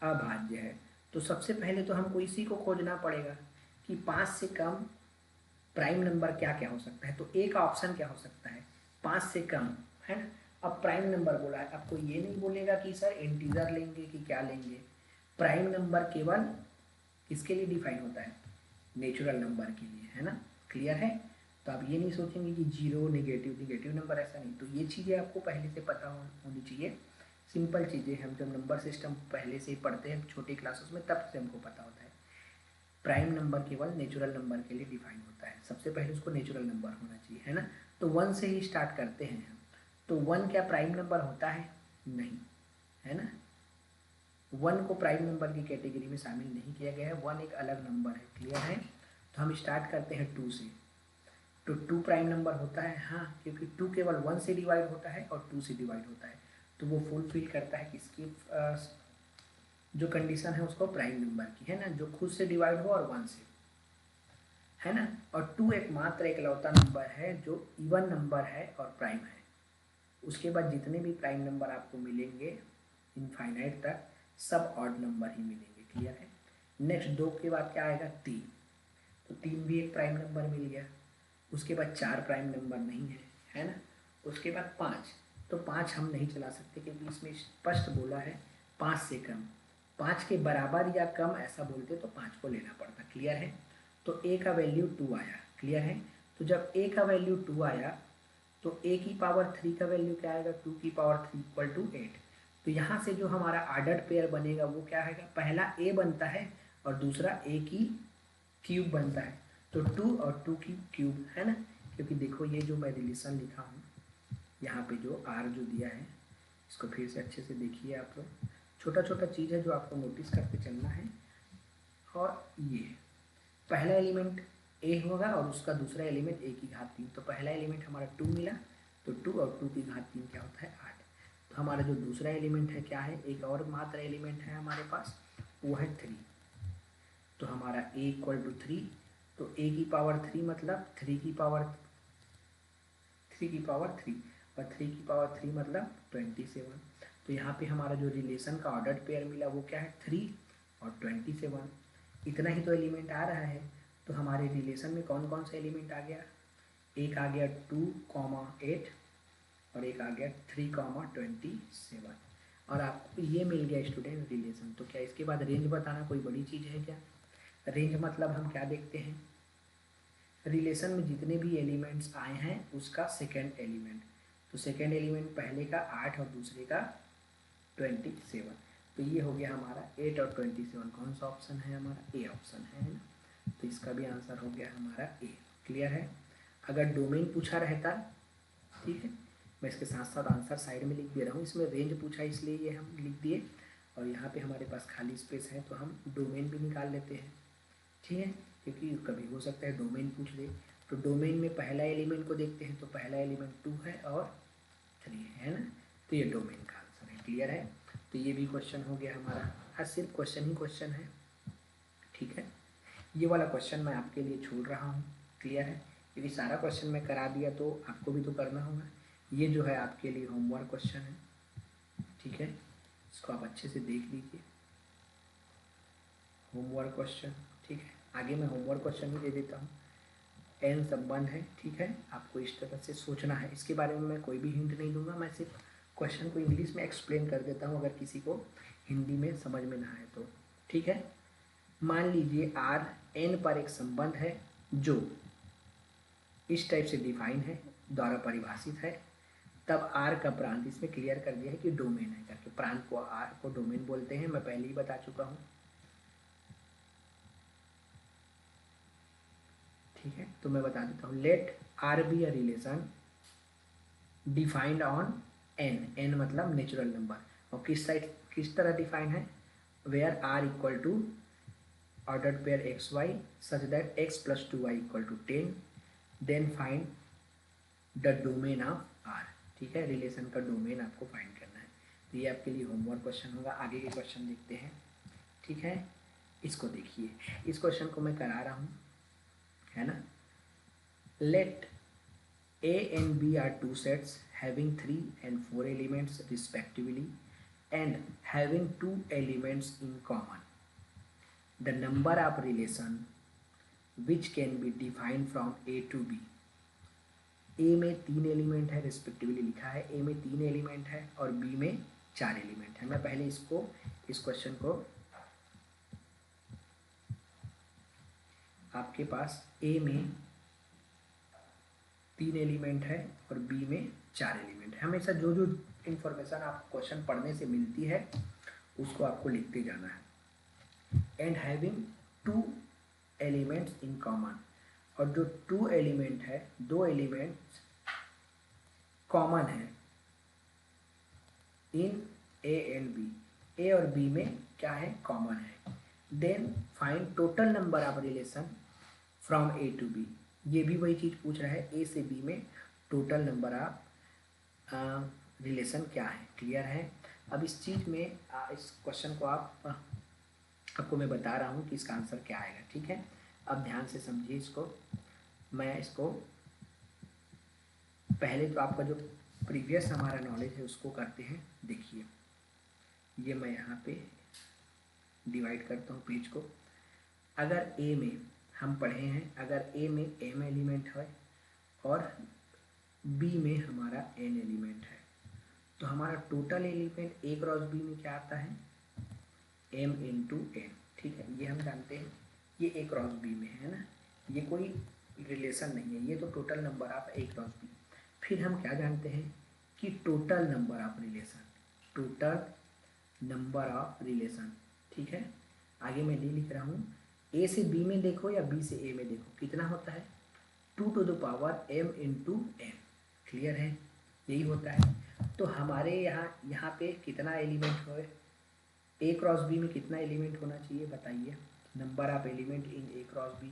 अभाज्य है। तो सबसे पहले तो हमको इसी को खोजना पड़ेगा कि 5 से कम प्राइम नंबर क्या क्या हो सकता है। तो ए का ऑप्शन क्या हो सकता है 5 से कम, है ना। अब प्राइम नंबर बोला है, आपको ये नहीं बोलेगा कि सर इंटीजर लेंगे कि क्या लेंगे। प्राइम नंबर केवल किसके लिए डिफाइन होता है, नेचुरल नंबर के लिए, है ना। क्लियर है? तो आप ये नहीं सोचेंगे कि जीरो नेगेटिव नंबर, ऐसा नहीं। तो ये चीज़ें आपको पहले से पता होनी चाहिए। सिंपल चीज़ें हम जब नंबर सिस्टम पहले से ही पढ़ते हैं छोटी क्लासेस में, तब से हमको पता होता है प्राइम नंबर केवल नेचुरल नंबर के लिए डिफाइन होता है। सबसे पहले उसको नेचुरल नंबर होना चाहिए, है ना। तो 1 से ही स्टार्ट करते हैं हम। तो 1 क्या प्राइम नंबर होता है? नहीं, है ना। 1 को प्राइम नंबर की कैटेगरी में शामिल नहीं किया गया है, 1 एक अलग नंबर है। क्लियर है? तो हम स्टार्ट करते हैं 2 से। तो 2 प्राइम नंबर होता है, हाँ, क्योंकि 2 केवल 1 से डिवाइड होता है और 2 से डिवाइड होता है, तो वो फुलफिल करता है किसकी जो कंडीशन है उसको प्राइम नंबर की, है ना, जो खुद से डिवाइड हो और 1 से, है ना। और 2 एकमात्र इकलौता नंबर है जो इवन नंबर है और प्राइम है। उसके बाद जितने भी प्राइम नंबर आपको मिलेंगे इनफाइनाइट तक, सब ऑड नंबर ही मिलेंगे। क्लियर है? नेक्स्ट 2 के बाद क्या आएगा 3, तो 3 भी एक प्राइम नंबर मिल गया। उसके बाद 4 प्राइम नंबर नहीं है ना। उसके बाद 5, तो 5 हम नहीं चला सकते क्योंकि इसमें स्पष्ट बोला है 5 से कम, 5 के बराबर या कम ऐसा बोलते तो 5 को लेना पड़ता। क्लियर है? तो ए का वैल्यू 2 आया। क्लियर है। तो जब a का वैल्यू 2 आया तो a की पावर 3 का वैल्यू क्या आएगा, 2 की पावर 3 इक्वल टू 8। तो यहाँ से जो हमारा ऑर्डर्ड पेयर बनेगा वो क्या आएगा, पहला a बनता है और दूसरा a की क्यूब बनता है। तो 2 और 2 की क्यूब है ना, क्योंकि देखो ये जो मैं रिलेशन लिखा हूँ यहाँ पे जो r जो दिया है, इसको फिर से अच्छे से देखिए आप लोग, छोटा छोटा चीज़ है जो आपको नोटिस करके चलना है। और ये पहला एलिमेंट a होगा और उसका दूसरा एलिमेंट a की घात 3। तो पहला एलिमेंट हमारा 2 मिला, तो 2 और 2 की घात 3 क्या होता है, 8। तो हमारा जो दूसरा एलिमेंट है क्या है, एक और मात्र एलिमेंट है हमारे पास, वो है 3। तो हमारा a इक्वल टू 3, तो a की पावर 3 मतलब 3 की पावर 3 और 3 की पावर 3 मतलब 27। तो यहाँ पे हमारा जो रिलेशन का ऑर्डर्ड पेयर मिला वो क्या है, 3 और 27। इतना ही तो एलिमेंट आ रहा है। तो हमारे रिलेशन में कौन कौन सा एलिमेंट आ गया, एक आ गया 2,8 और एक आ गया 3,27। और आपको ये मिल गया स्टूडेंट रिलेशन। तो क्या इसके बाद रेंज बताना कोई बड़ी चीज़ है क्या। रेंज मतलब हम क्या देखते हैं, रिलेशन में जितने भी एलिमेंट्स आए हैं उसका सेकेंड एलिमेंट। तो सेकेंड एलिमेंट पहले का 8 और दूसरे का 27। तो ये हो गया हमारा 8 और 27। कौन सा ऑप्शन है हमारा, ए ऑप्शन है ना। तो इसका भी आंसर हो गया हमारा ए। क्लियर है। अगर डोमेन पूछा रहता, ठीक है, मैं इसके साथ साथ आंसर साइड में लिख दे रहा हूँ। इसमें रेंज पूछा इसलिए ये हम लिख दिए, और यहाँ पे हमारे पास खाली स्पेस है तो हम डोमेन भी निकाल लेते हैं, ठीक है, क्योंकि कभी हो सकता है डोमेन पूछ दे। तो डोमेन में पहला एलिमेंट को देखते हैं, तो पहला एलिमेंट 2 है और 3 है ना। तो ये डोमेन का आंसर है। क्लियर है। तो ये भी क्वेश्चन हो गया हमारा। आज सिर्फ क्वेश्चन ही क्वेश्चन है, ठीक है। ये वाला क्वेश्चन मैं आपके लिए छोड़ रहा हूँ। क्लियर है, क्योंकि सारा क्वेश्चन मैं करा दिया तो आपको भी तो करना होगा। ये जो है आपके लिए होमवर्क क्वेश्चन है, ठीक है, इसको आप अच्छे से देख लीजिए। होमवर्क क्वेश्चन, ठीक है। आगे मैं होमवर्क क्वेश्चन ही दे देता हूँ। एन संबंध है, ठीक है, आपको इस तरह से सोचना है। इसके बारे में मैं कोई भी हिंट नहीं दूंगा, मैं सिर्फ क्वेश्चन को इंग्लिश में एक्सप्लेन कर देता हूँ अगर किसी को हिंदी में समझ में ना आए तो, ठीक है। मान लीजिए आर एन पर एक संबंध है जो इस टाइप से डिफाइन है, द्वारा परिभाषित है। तब आर का प्रांत, इसमें क्लियर कर दिया है कि डोमेन है करके, प्रांत को आर को डोमेन बोलते हैं, मैं पहले ही बता चुका हूँ, ठीक है। तो मैं बता देता हूँ, let R be a relation defined on N, N मतलब नेचुरल नंबर, और किस साइड किस तरह डिफाइन है, where R equal to ordered pair xy such that x plus 2y equal to 10, then find the domain of R, ठीक है, relation का domain आपको फाइंड करना है। तो ये आपके लिए होमवर्क क्वेश्चन होगा। आगे के क्वेश्चन देखते हैं, ठीक है। इसको देखिए, इस क्वेश्चन को मैं करा रहा हूँ, है ना। Let A and B are two sets having 3 and 4 elements respectively and having 2 elements in common. The number of relation which can be defined from A to B. A में 3 एलिमेंट है respectively लिखा है, A में 3 element है और B में 4 element है। मैं पहले इसको, इस क्वेश्चन को, आपके पास A में 3 एलिमेंट है और B में 4 एलिमेंट है। हमेशा जो जो इन्फॉर्मेशन आपको क्वेश्चन पढ़ने से मिलती है उसको आपको लिखते जाना है। And having 2 elements in common, और जो 2 एलिमेंट है, 2 एलिमेंट्स कॉमन है इन ए एंड बी, ए और बी में क्या है, कॉमन है। Then find total number of relation from A to B, ये भी वही चीज़ पूछ रहा है, ए से बी में टोटल नंबर ऑफ रिलेशन क्या है। क्लियर है। अब इस चीज़ में इस क्वेश्चन को आपको मैं बता रहा हूँ कि इसका आंसर क्या आएगा, ठीक है। अब ध्यान से समझिए इसको। मैं इसको पहले तो आपका जो प्रीवियस हमारा नॉलेज है उसको करते हैं। देखिए, ये मैं यहाँ पे डिवाइड करता हूँ पेज को। अगर ए में हम पढ़े हैं, अगर ए में m एलिमेंट है और बी में हमारा n एलिमेंट है, तो हमारा total element a cross b में क्या आता है, m इंटू n, ठीक है, ये हम जानते हैं। ये a क्रॉस b में है ना, ये कोई रिलेशन नहीं है, ये तो total number of A cross B. फिर हम क्या जानते हैं कि total number of relation, total number of relation, ठीक है। आगे मैं नहीं लिख रहा हूँ, ए से बी में देखो या बी से ए में देखो, कितना होता है 2m इंटू एम, क्लियर है, यही होता है। तो हमारे यहाँ पे कितना एलिमेंट हो, ए क्रॉस बी में कितना एलिमेंट होना चाहिए बताइए, number of element in A cross B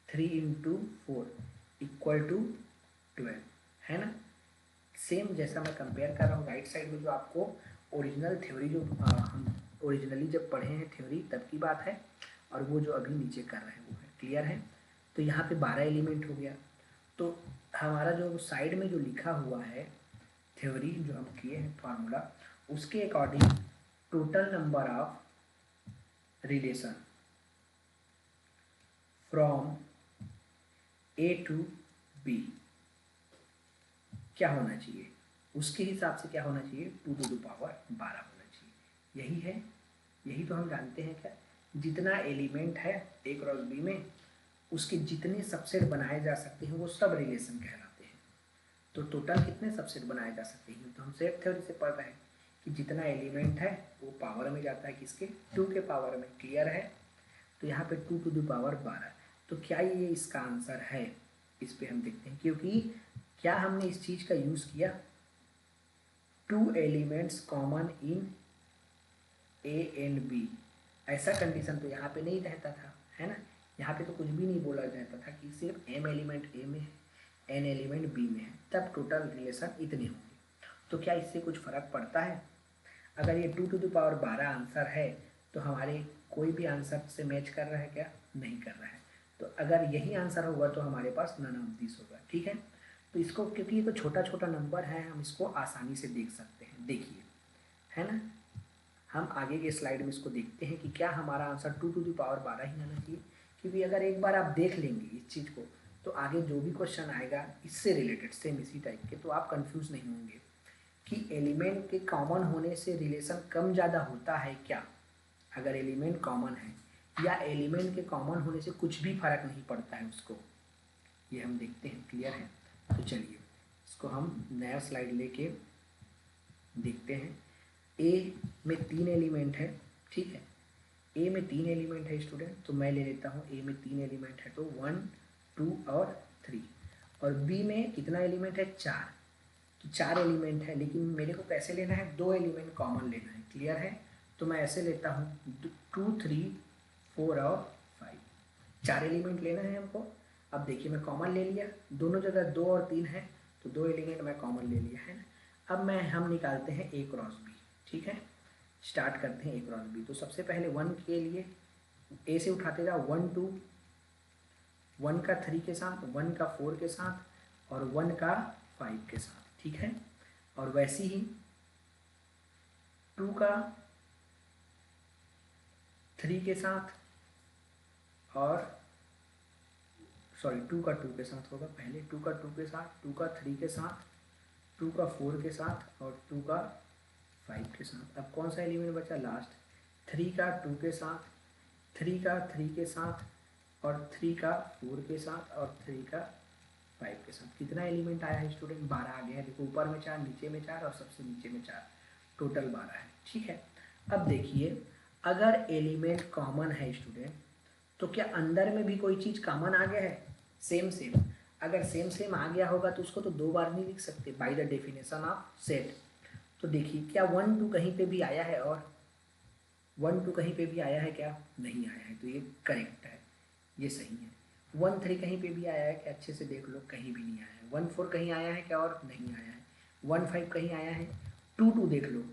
3 into 4 equal to 12, है ना। सेम जैसा मैं कंपेयर कर रहा हूँ राइट साइड में, जो आपको ओरिजिनल थ्योरी जो हम ओरिजिनली जब पढ़े हैं थ्योरी तब की बात है, और वो जो अभी नीचे कर रहे हैं वो है, क्लियर है। तो यहाँ पे 12 एलिमेंट हो गया। तो हमारा जो साइड में जो लिखा हुआ है थ्योरी जो हम किए हैं फार्मूला, उसके according total number of relation from A to B क्या होना चाहिए, उसके हिसाब से क्या होना चाहिए 2 टू द पावर 12 होना चाहिए। यही है, यही तो हम जानते हैं क्या, जितना एलिमेंट है ए क्रॉस बी में उसके जितने सबसेट बनाए जा सकते हैं वो सब रिलेशन कहलाते हैं। तो टोटल कितने सबसेट बनाए जा सकते हैं, तो हम सेट थ्योरी से पढ़ रहे हैं कि जितना एलिमेंट है वो पावर में जाता है किसके, 2 के पावर में, क्लियर है। तो यहाँ पे 2 टू द पावर 12, तो क्या ये इसका आंसर है, इस पे हम देखते हैं। क्योंकि क्या हमने इस चीज़ का यूज़ किया, 2 elements common in A and B, ऐसा कंडीशन तो यहाँ पे नहीं रहता था, है ना। यहाँ पे तो कुछ भी नहीं बोला जाता था कि सिर्फ m एलिमेंट ए में है, n एलिमेंट बी में है, तब टोटल रिलेशन इतने होंगे। तो क्या इससे कुछ फ़र्क पड़ता है, अगर ये 2 टू द पावर 12 आंसर है तो हमारे कोई भी आंसर से मैच कर रहा है क्या, नहीं कर रहा है। तो अगर यही आंसर होगा तो हमारे पास नन ऑफ दिस होगा, ठीक है। तो इसको क्योंकि ये तो छोटा छोटा नंबर है, हम इसको आसानी से देख सकते हैं, देखिए, है ना। हम आगे के स्लाइड में इसको देखते हैं कि क्या हमारा आंसर 2 टू द पावर 12 ही आना चाहिए। क्योंकि अगर एक बार आप देख लेंगे इस चीज़ को तो आगे जो भी क्वेश्चन आएगा इससे रिलेटेड सेम इसी टाइप के, तो आप कंफ्यूज नहीं होंगे कि एलिमेंट के कॉमन होने से रिलेशन कम ज़्यादा होता है क्या, अगर एलिमेंट कॉमन है, या एलिमेंट के कॉमन होने से कुछ भी फर्क नहीं पड़ता है उसको, ये हम देखते हैं, क्लियर है। तो चलिए इसको हम नया स्लाइड लेके देखते हैं। ए में 3 एलिमेंट है, ठीक है, ए में 3 एलिमेंट है स्टूडेंट, तो मैं ले लेता हूँ ए में 3 एलिमेंट है तो 1 2 और 3, और बी में कितना एलिमेंट है 4, तो 4 एलिमेंट है, लेकिन मेरे को कैसे लेना है, 2 एलिमेंट कॉमन लेना है, क्लियर है। तो मैं ऐसे लेता हूँ 2 3 4 और 5, 4 एलिमेंट लेना है हमको। अब देखिए मैं कॉमन ले लिया, दोनों जगह 2 और 3 है तो 2 एलिमेंट मैं कॉमन ले लिया, है ना। अब हम निकालते हैं ए क्रॉस बी, ठीक है, स्टार्ट करते हैं ए क्रॉस बी। तो सबसे पहले 1 के लिए ए से उठाते जाओ, 1 2, 1 का 3 के साथ, 1 का 4 के साथ और 1 का 5 के साथ, ठीक है। और वैसे ही 2 का 3 के साथ और 2 का 2 के साथ होगा पहले, 2 का 2 के साथ, 2 का 3 के साथ, 2 का 4 के साथ और 2 का 5 के साथ। अब कौन सा एलिमेंट बचा लास्ट, 3 का 2 के साथ, 3 का 3 के साथ और 3 का 4 के साथ और 3 का 5 के साथ। कितना एलिमेंट आया है स्टूडेंट, 12 आ गया है। देखो ऊपर में 4, नीचे में 4 और सबसे नीचे में 4, टोटल 12 है, ठीक है। अब देखिए अगर एलिमेंट कॉमन है स्टूडेंट तो क्या अंदर में भी कोई चीज़ कॉमन आ गया है, सेम सेम, अगर सेम सेम आ गया होगा तो उसको तो 2 बार नहीं लिख सकते by the definition of set. तो देखिए क्या 1 2 कहीं पे भी आया है, और 1 2 कहीं पे भी आया है क्या, नहीं आया है, तो ये करेक्ट है, ये सही है। 1 3 कहीं पे भी आया है क्या, अच्छे से देख लो, कहीं भी नहीं आया है। 1 4 कहीं आया है क्या, और नहीं आया है। 1 5 कहीं आया है, 2 2 देख लो,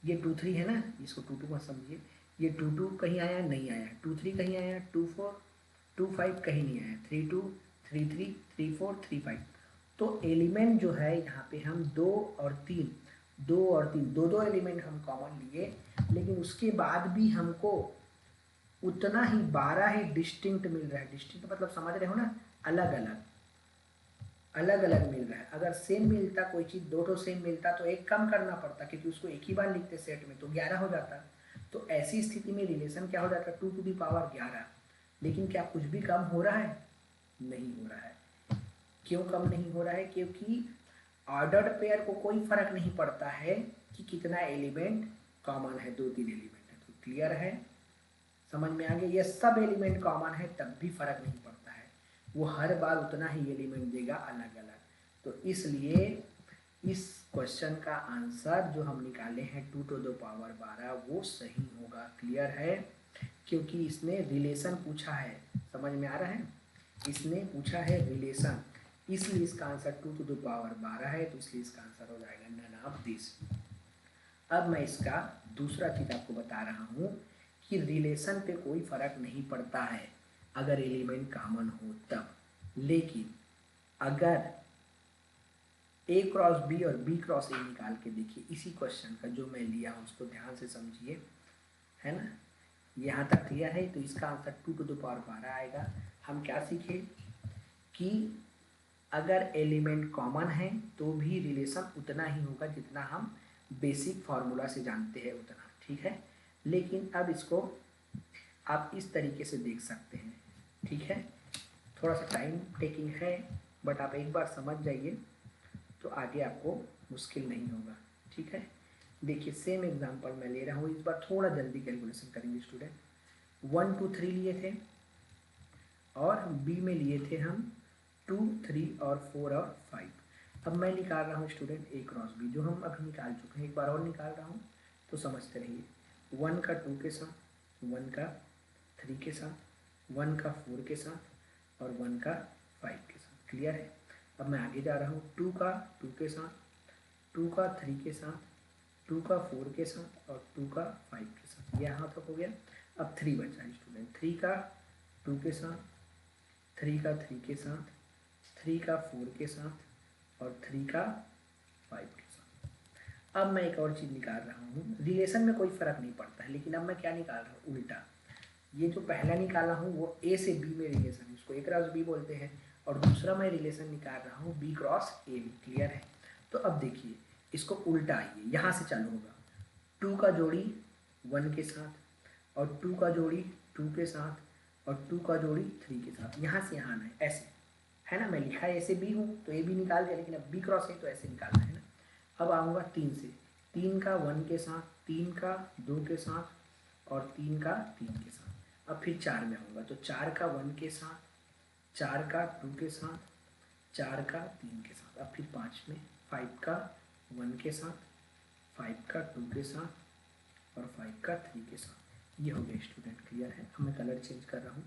ये 2 3 है ना, इसको 2 2 मत समझिए, ये 2 2 कहीं आया है, नहीं आया है। 2 3 कहीं आया है, 2 4 2 5 कहीं नहीं आया है, 3 2 3 3 3 4 3 5। तो एलिमेंट जो है यहाँ पे हम 2 और 3 दो दो एलिमेंट हम कॉमन लिए, लेकिन उसके बाद भी हमको उतना ही 12 ही डिस्टिंक्ट मिल रहा है। डिस्टिंक्ट मतलब समझ रहे हो ना, अलग अलग मिल रहा है। अगर सेम मिलता कोई चीज़, दो तो सेम मिलता तो एक कम करना पड़ता, क्योंकि उसको एक ही बार लिखते सेट में तो 11 हो जाता। तो ऐसी स्थिति में रिलेशन क्या हो जाता, 2 टू दी पावर 11। लेकिन क्या कुछ भी कम हो रहा है, नहीं हो रहा है। क्यों कम नहीं हो रहा है? क्योंकि ऑर्डर्ड पेयर को कोई फर्क नहीं पड़ता है कि कितना एलिमेंट कॉमन है, 2-3 एलिमेंट है। तो क्लियर है, समझ में आ गया? ये सब एलिमेंट कॉमन है तब भी फर्क नहीं पड़ता है, वो हर बार उतना ही एलिमेंट देगा अलग अलग। तो इसलिए इस क्वेश्चन का आंसर जो हम निकाले हैं 2⁻12 वो सही होगा। क्लियर है? क्योंकि इसने रिलेशन पूछा है, समझ में आ रहा है? इसने पूछा है रिलेशन, इसलिए इसका आंसर 2⁻12 है, तो इसलिए इसका आंसर हो जाएगा नन ऑफ दिस। अब मैं इसका दूसरा चीज आपको बता रहा हूँ कि रिलेशन पे कोई फर्क नहीं पड़ता है अगर एलिमेंट कॉमन हो तब, लेकिन अगर A क्रॉस B और B क्रॉस A निकाल के देखिए, इसी क्वेश्चन का जो मैं लिया हूँ उसको ध्यान से समझिए, है ना? यहाँ तक क्लियर है? तो इसका आंसर 2⁻12 आएगा। हम क्या सीखे कि अगर एलिमेंट कॉमन है तो भी रिलेशन उतना ही होगा जितना हम बेसिक फार्मूला से जानते हैं उतना, ठीक है? लेकिन अब इसको आप इस तरीके से देख सकते हैं, ठीक है? थोड़ा सा टाइम टेकिंग है, बट आप एक बार समझ जाइए तो आगे आपको मुश्किल नहीं होगा, ठीक है? देखिए सेम एग्जांपल मैं ले रहा हूँ, इस बार थोड़ा जल्दी कैलकुलेशन करेंगे स्टूडेंट। 1 2 3 लिए थे और बी में लिए थे हम 2 3 और 4 और 5। अब मैं निकाल रहा हूँ स्टूडेंट A क्रॉस B, जो हम अभी निकाल चुके हैं, एक बार और निकाल रहा हूँ तो समझते रहिए। 1 का 2 के साथ, 1 का 3 के साथ, 1 का 4 के साथ और 1 का 5 के साथ। क्लियर है? अब मैं आगे जा रहा हूँ, 2 का 2 के साथ, 2 का 3 के साथ, 2 का 4 के साथ और 2 का 5 के साथ। यहाँ तक हो गया। अब 3 बचा है स्टूडेंट, 3 का 2 के साथ, 3 का 3 के साथ, 3 का 4 के साथ और 3 का 5 के साथ। अब मैं एक और चीज़ निकाल रहा हूँ, रिलेशन में कोई फर्क नहीं पड़ता है, लेकिन अब मैं क्या निकाल रहा हूँ? उल्टा। ये जो पहला निकाला हूँ वो A से B में रिलेशन है, उसको A क्रॉस B बोलते हैं, और दूसरा मैं रिलेशन निकाल रहा हूँ B क्रॉस A में। क्लियर है? तो अब देखिए इसको उल्टा आइए, यहाँ से चालू होगा। 2 का जोड़ी 1 के साथ और 2 का जोड़ी 2 के साथ और 2 का जोड़ी 3 के साथ, यहाँ से यहाँ आना है, ऐसे है ना? मैं लिखा है ऐसे B हूँ तो A भी निकाल दिया, लेकिन अब B क्रॉस A तो ऐसे निकालना है ना। अब आऊँगा 3 से, 3 का 1 के साथ, 3 का 2 के साथ और 3 का 3 के साथ। अब फिर 4 में आऊँगा तो 4 का 1 के साथ, 4 का 2 के साथ, 4 का 3 के साथ। अब फिर 5 में 5 का 1 के साथ, 5 का 2 के साथ और 5 का 3 के साथ। ये हो गया स्टूडेंट। क्लियर है? अब मैं कलर चेंज कर रहा हूँ,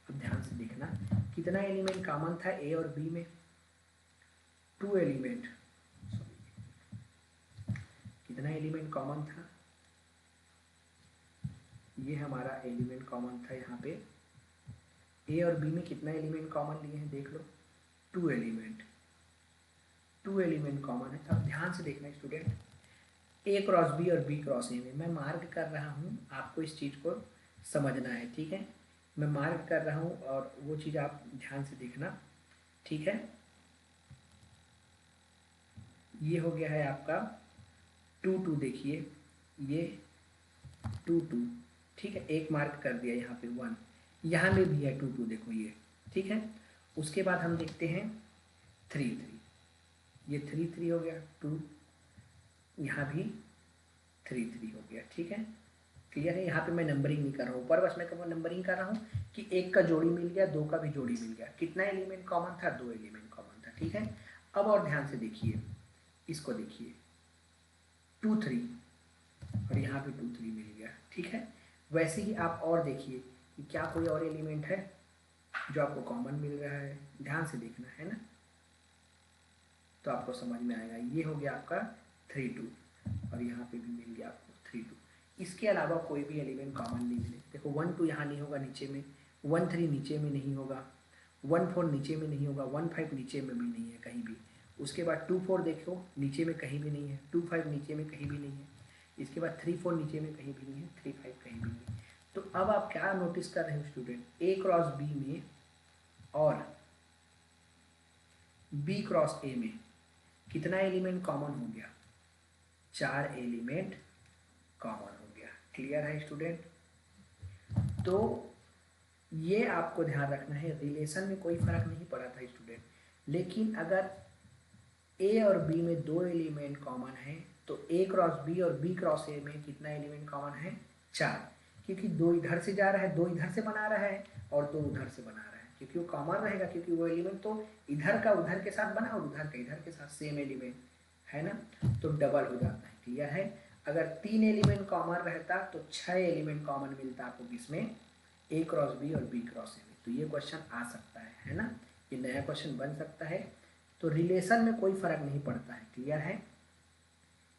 अब ध्यान से देखना कितना एलिमेंट कॉमन था A और B में? 2 एलिमेंट। कितना एलिमेंट कॉमन था? ये हमारा एलिमेंट कॉमन था यहाँ पे। A और B में कितना एलिमेंट कॉमन लिए हैं देख लो, 2 एलिमेंट। 2 एलिमेंट कॉमन है। अब ध्यान से देखना स्टूडेंट, A क्रॉस B और B क्रॉस A में मैं मार्क कर रहा हूँ, आपको इस चीज़ को समझना है, ठीक है? मैं मार्क कर रहा हूँ और वो चीज़ आप ध्यान से देखना, ठीक है? ये हो गया है आपका 2 2, देखिए ये 2 2, ठीक है? एक मार्क कर दिया यहाँ पे 1, यहाँ में भी है 2 2, देखो ये, ठीक है? उसके बाद हम देखते हैं 3 3, ये 3 3 हो गया 2, यहाँ भी 3 3 हो गया, ठीक है? क्लियर है? यहाँ पे मैं नंबरिंग नहीं कर रहा हूँ, ऊपर बस मैं कब नंबरिंग कर रहा हूँ कि एक का जोड़ी मिल गया, 2 का भी जोड़ी मिल गया। कितना एलिमेंट कॉमन था? 2 एलिमेंट कॉमन था, ठीक है? अब और ध्यान से देखिए, इसको देखिए 2 3 और यहाँ पे 2 3 मिल गया, ठीक है? वैसे ही आप और देखिए कि क्या कोई और एलिमेंट है जो आपको कॉमन मिल रहा है, ध्यान से देखना है ना, तो आपको समझ में आएगा। ये हो गया आपका 3 2 और यहाँ पे भी मिल गया आपको 3 2। इसके अलावा कोई भी एलिमेंट कॉमन नहीं मिले। देखो 1 2 यहाँ नहीं होगा नीचे में, 1 3 नीचे में नहीं होगा, 1 4 नीचे में नहीं होगा, 1 5 नीचे में भी नहीं है कहीं भी। उसके बाद 2 4 देखो नीचे में कहीं भी नहीं है, 2 5 नीचे में कहीं भी नहीं है। इसके बाद 3 4 नीचे में कहीं भी नहीं है, 3 5 कहीं भी नहीं है। तो अब आप क्या नोटिस कर रहे हो स्टूडेंट, A क्रॉस B में और B क्रॉस A में कितना एलिमेंट कॉमन हो गया? 4 एलिमेंट कॉमन हो गया। क्लियर है स्टूडेंट? तो ये आपको ध्यान रखना है, रिलेशन में कोई फर्क नहीं पड़ा था स्टूडेंट, लेकिन अगर ए और बी में दो एलिमेंट कॉमन है तो ए क्रॉस बी और बी क्रॉस ए में कितना एलिमेंट कॉमन है, 4, क्योंकि दो इधर से जा रहा है, दो इधर से बना रहा है और दो उधर से बना रहा है, क्योंकि वो कॉमन रहेगा, क्योंकि वो एलिमेंट तो इधर का उधर के साथ बना और उधर का इधर के साथ सेम एलिमेंट है ना, तो डबल हो जाता है। क्लियर है? अगर 3 एलिमेंट कॉमन रहता तो 6 एलिमेंट कॉमन मिलता आपको किसमें, ए क्रॉस बी और बी क्रॉस ए में। तो ये क्वेश्चन आ सकता है ना, ये नया क्वेश्चन बन सकता है। तो रिलेशन में कोई फर्क नहीं पड़ता है। क्लियर है?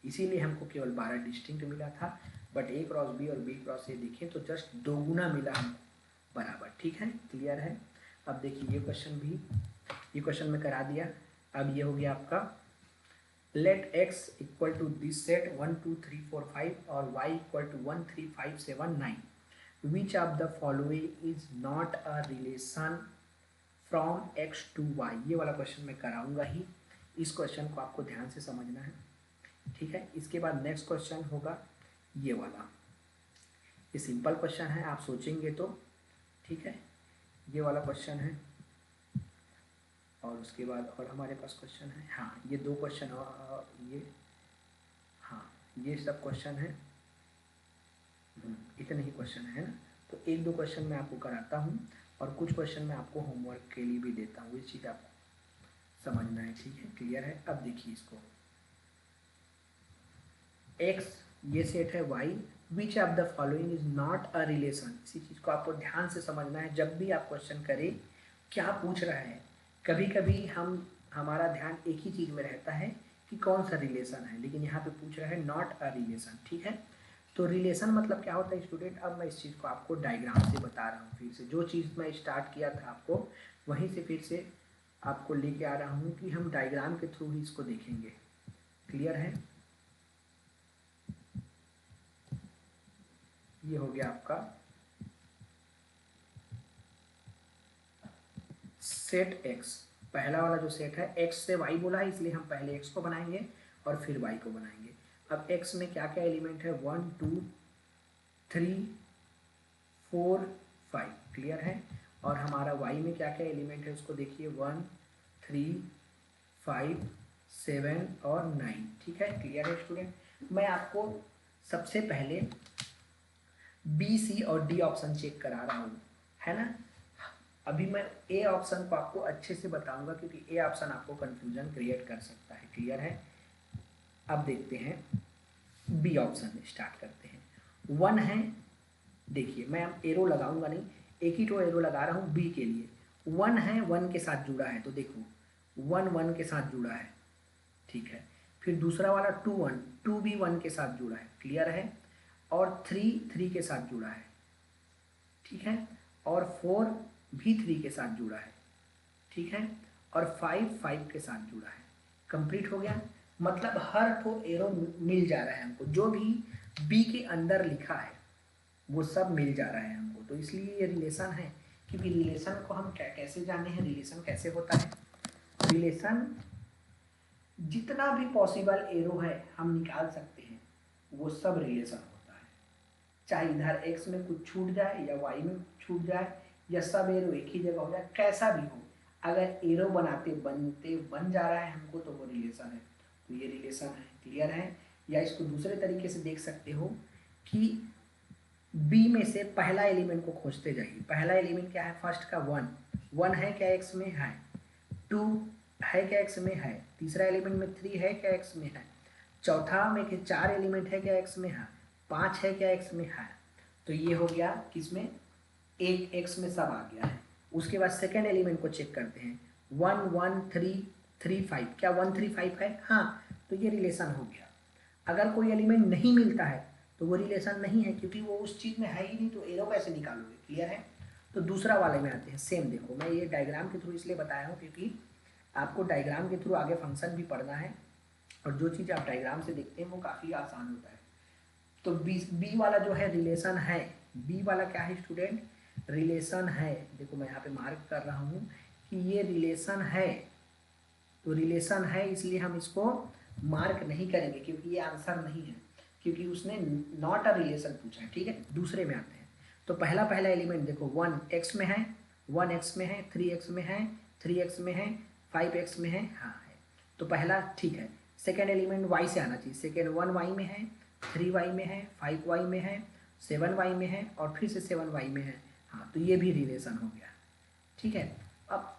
इसीलिए हमको केवल 12 डिस्टिंक्ट मिला था, बट ए क्रॉस बी और बी क्रॉस ए देखें तो जस्ट दोगुना मिला हमको बराबर। ठीक है? क्लियर है? अब देखिए ये क्वेश्चन में करा दिया। अब ये हो गया आपका, let x equal to this set 1 2 3 4 5 और y equal to 1 3 5 7 9, which of the following is not a relation from x to y। ये वाला क्वेश्चन मैं कराऊंगा ही, इस क्वेश्चन को आपको ध्यान से समझना है। ठीक है? इसके बाद नेक्स्ट क्वेश्चन होगा ये वाला, ये सिंपल क्वेश्चन है, आप सोचेंगे तो। ठीक है? ये वाला क्वेश्चन है और उसके बाद और हमारे पास क्वेश्चन है, हाँ ये 2 क्वेश्चन और ये, हाँ ये सब क्वेश्चन है, इतने ही क्वेश्चन है ना। तो 1-2 क्वेश्चन मैं आपको कराता हूँ और कुछ क्वेश्चन मैं आपको होमवर्क के लिए भी देता हूँ, ये चीज़ आपको समझना है। ठीक है? क्लियर है? अब देखिए इसको, x ये सेट है y, which of the following is not a relation. इसी चीज़ को आपको ध्यान से समझना है जब भी आप क्वेश्चन करें, क्या पूछ रहा है। कभी कभी हमारा ध्यान एक ही चीज़ में रहता है कि कौन सा रिलेशन है, लेकिन यहाँ पे पूछ रहा है नॉट अ रिलेशन। ठीक है? तो रिलेशन मतलब क्या होता है स्टूडेंट, अब मैं इस चीज़ को आपको डायग्राम से बता रहा हूँ। फिर से जो चीज़ मैं स्टार्ट किया था आपको वहीं से फिर से आपको लेके आ रहा हूँ कि हम डायग्राम के थ्रू ही इसको देखेंगे। क्लियर है? ये हो गया आपका सेट x, पहला वाला जो सेट है x से y बोला है, इसलिए हम पहले x को बनाएंगे और फिर y को बनाएंगे। अब x में क्या क्या एलिमेंट है, 1 2 3 4 5। क्लियर है? और हमारा y में क्या क्या एलिमेंट है उसको देखिए, 1 3 5 7 और 9। ठीक है? क्लियर है स्टूडेंट? मैं आपको सबसे पहले बी सी और डी ऑप्शन चेक करा रहा हूँ, है ना। अभी मैं ए ऑप्शन को आपको अच्छे से बताऊंगा, क्योंकि ए ऑप्शन आपको कंफ्यूजन क्रिएट कर सकता है। क्लियर है? अब देखते हैं बी ऑप्शन, स्टार्ट करते हैं। 1 है, देखिए मैं एरो लगाऊंगा नहीं, एक ही तो एरो लगा रहा हूँ बी के लिए। 1 है, 1 के साथ जुड़ा है, तो देखो 1 1 के साथ जुड़ा है। ठीक है? फिर दूसरा वाला 2 1, 2 भी 1 के साथ जुड़ा है। क्लियर है? और 3 3 के साथ जुड़ा है। ठीक है? और 4 भी 3 के साथ जुड़ा है। ठीक है? और 5 5 के साथ जुड़ा है। कंप्लीट हो गया, मतलब हर ठो एरो मिल जा रहा है हमको, जो भी बी के अंदर लिखा है वो सब मिल जा रहा है हमको। तो इसलिए ये रिलेशन है, क्योंकि रिलेशन को हम कैसे जाने हैं, रिलेशन कैसे होता है। रिलेशन जितना भी पॉसिबल एरो है हम निकाल सकते हैं, वो सब रिलेशन होता है। चाहे इधर x में कुछ छूट जाए या y में छूट जाए या सब एरो एक ही जगह हो जाए, कैसा भी हो, अगर एरो बनाते बनते बन जा रहा है हमको तो वो रिलेशन है। तो ये रिलेशन है। क्लियर है? या इसको दूसरे तरीके से देख सकते हो कि बी में से पहला एलिमेंट को खोजते जाइए। पहला एलिमेंट क्या है, फर्स्ट का 1 1 है क्या x में, है 2 है क्या x में, है तीसरा एलिमेंट में 3 है क्या x में, है चौथा में 4 एलिमेंट है क्या x में, है 5 है क्या x में, है। तो ये हो गया किसमें, एक x में सब आ गया है। उसके बाद सेकेंड एलिमेंट को चेक करते हैं, 1 1 3 3 5, क्या 1 3 5 है, हाँ, तो ये रिलेशन हो गया। अगर कोई एलिमेंट नहीं मिलता है तो वो रिलेशन नहीं है, क्योंकि वो उस चीज़ में है ही नहीं, तो एरो कैसे निकालोगे। क्लियर है? तो दूसरा वाले में आते हैं। सेम देखो, मैं ये डायग्राम के थ्रू इसलिए बताया हूँ क्योंकि आपको डायग्राम के थ्रू आगे फंक्शन भी पढ़ना है, और जो चीज़ आप डायग्राम से देखते हैं वो काफ़ी आसान होता है। तो बी वाला जो है रिलेशन है, बी वाला क्या है स्टूडेंट, रिलेशन है। देखो मैं यहाँ पे मार्क कर रहा हूँ कि ये रिलेशन है, तो रिलेशन है इसलिए हम इसको मार्क नहीं करेंगे, क्योंकि ये आंसर नहीं है, क्योंकि उसने नॉट अ रिलेशन पूछा है। ठीक है? दूसरे में आते हैं। तो तो पहला पहला एलिमेंट देखो 1 x में है, 1 x में है, 3 x में है, 3 x में है, 5 x में है, हाँ है। तो पहला ठीक है। सेकेंड एलिमेंट y से आना चाहिए। सेकेंड 1 y में है, 3 y में है, 5 y में है, 7 y में है और फिर से 7 y में है। हाँ, तो ये भी रिलेशन हो गया। ठीक है, अब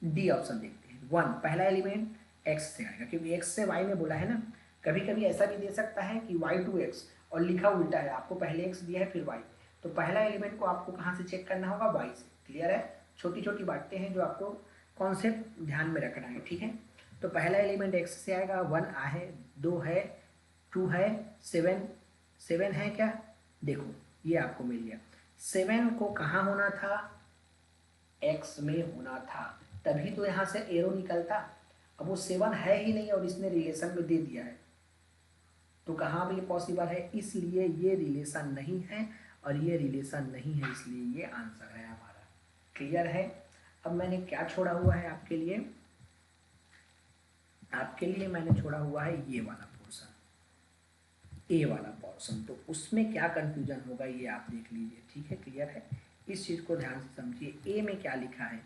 डी ऑप्शन देखते हैं। 1 पहला एलिमेंट x से आएगा क्योंकि x से y में बोला है ना। कभी कभी ऐसा भी दे सकता है कि y to x और लिखा उल्टा है, आपको पहले x दिया है फिर y। तो पहला एलिमेंट को आपको कहाँ से चेक करना होगा? y से। क्लियर है? छोटी छोटी बातें हैं जो आपको कॉन्सेप्ट ध्यान में रखना है। ठीक है, तो पहला एलिमेंट x से आएगा। 1 है, 2 है, 2 है, 7 है क्या? देखो ये आपको मिल गया। 7 को कहाँ होना था? x में होना था, तभी तो यहाँ से एरो निकलता। अब वो 7 है ही नहीं और इसने रिलेशन में दे दिया है, तो कहाँ पे ये पॉसिबल है? इसलिए ये रिलेशन नहीं है और ये रिलेशन नहीं है, इसलिए ये आंसर है हमारा। क्लियर है? अब मैंने क्या छोड़ा हुआ है आपके लिए? आपके लिए मैंने छोड़ा हुआ है ये वाला पोर्शन, ए वाला पोर्शन। तो उसमें क्या कंफ्यूजन होगा ये आप देख लीजिए। ठीक है, क्लियर है? इस चीज़ को ध्यान से समझिए। ए में क्या लिखा है?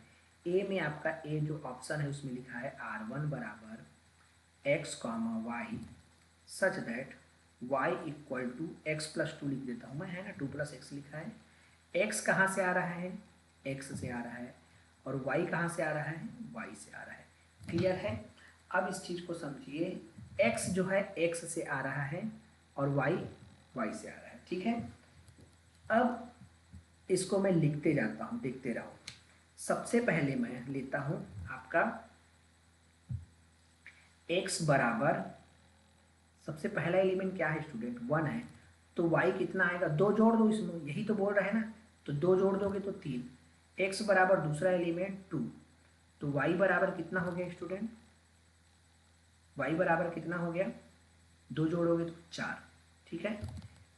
ए में आपका ए जो ऑप्शन है उसमें लिखा है R1 बराबर x, y such that y equal to x plus 2 लिख देता हूँ मैं, है ना। 2 प्लस x लिखा है। x कहाँ से आ रहा है? x से आ रहा है। और y कहाँ से आ रहा है? y से आ रहा है। क्लियर है? अब इस चीज़ को समझिए। x जो है x से आ रहा है और y y से आ रहा है। ठीक है, अब इसको मैं लिखते जाता हूँ, देखते रहो। सबसे पहले मैं लेता हूँ आपका x बराबर, सबसे पहला एलिमेंट क्या है स्टूडेंट? 1 है। तो y कितना आएगा? 2 जोड़ दो इसमें, यही तो बोल रहे हैं ना। तो 2 जोड़ दोगे तो 3। x बराबर दूसरा एलिमेंट 2, तो y बराबर कितना हो गया स्टूडेंट? y बराबर कितना हो गया? 2 जोड़ोगे तो 4। ठीक है,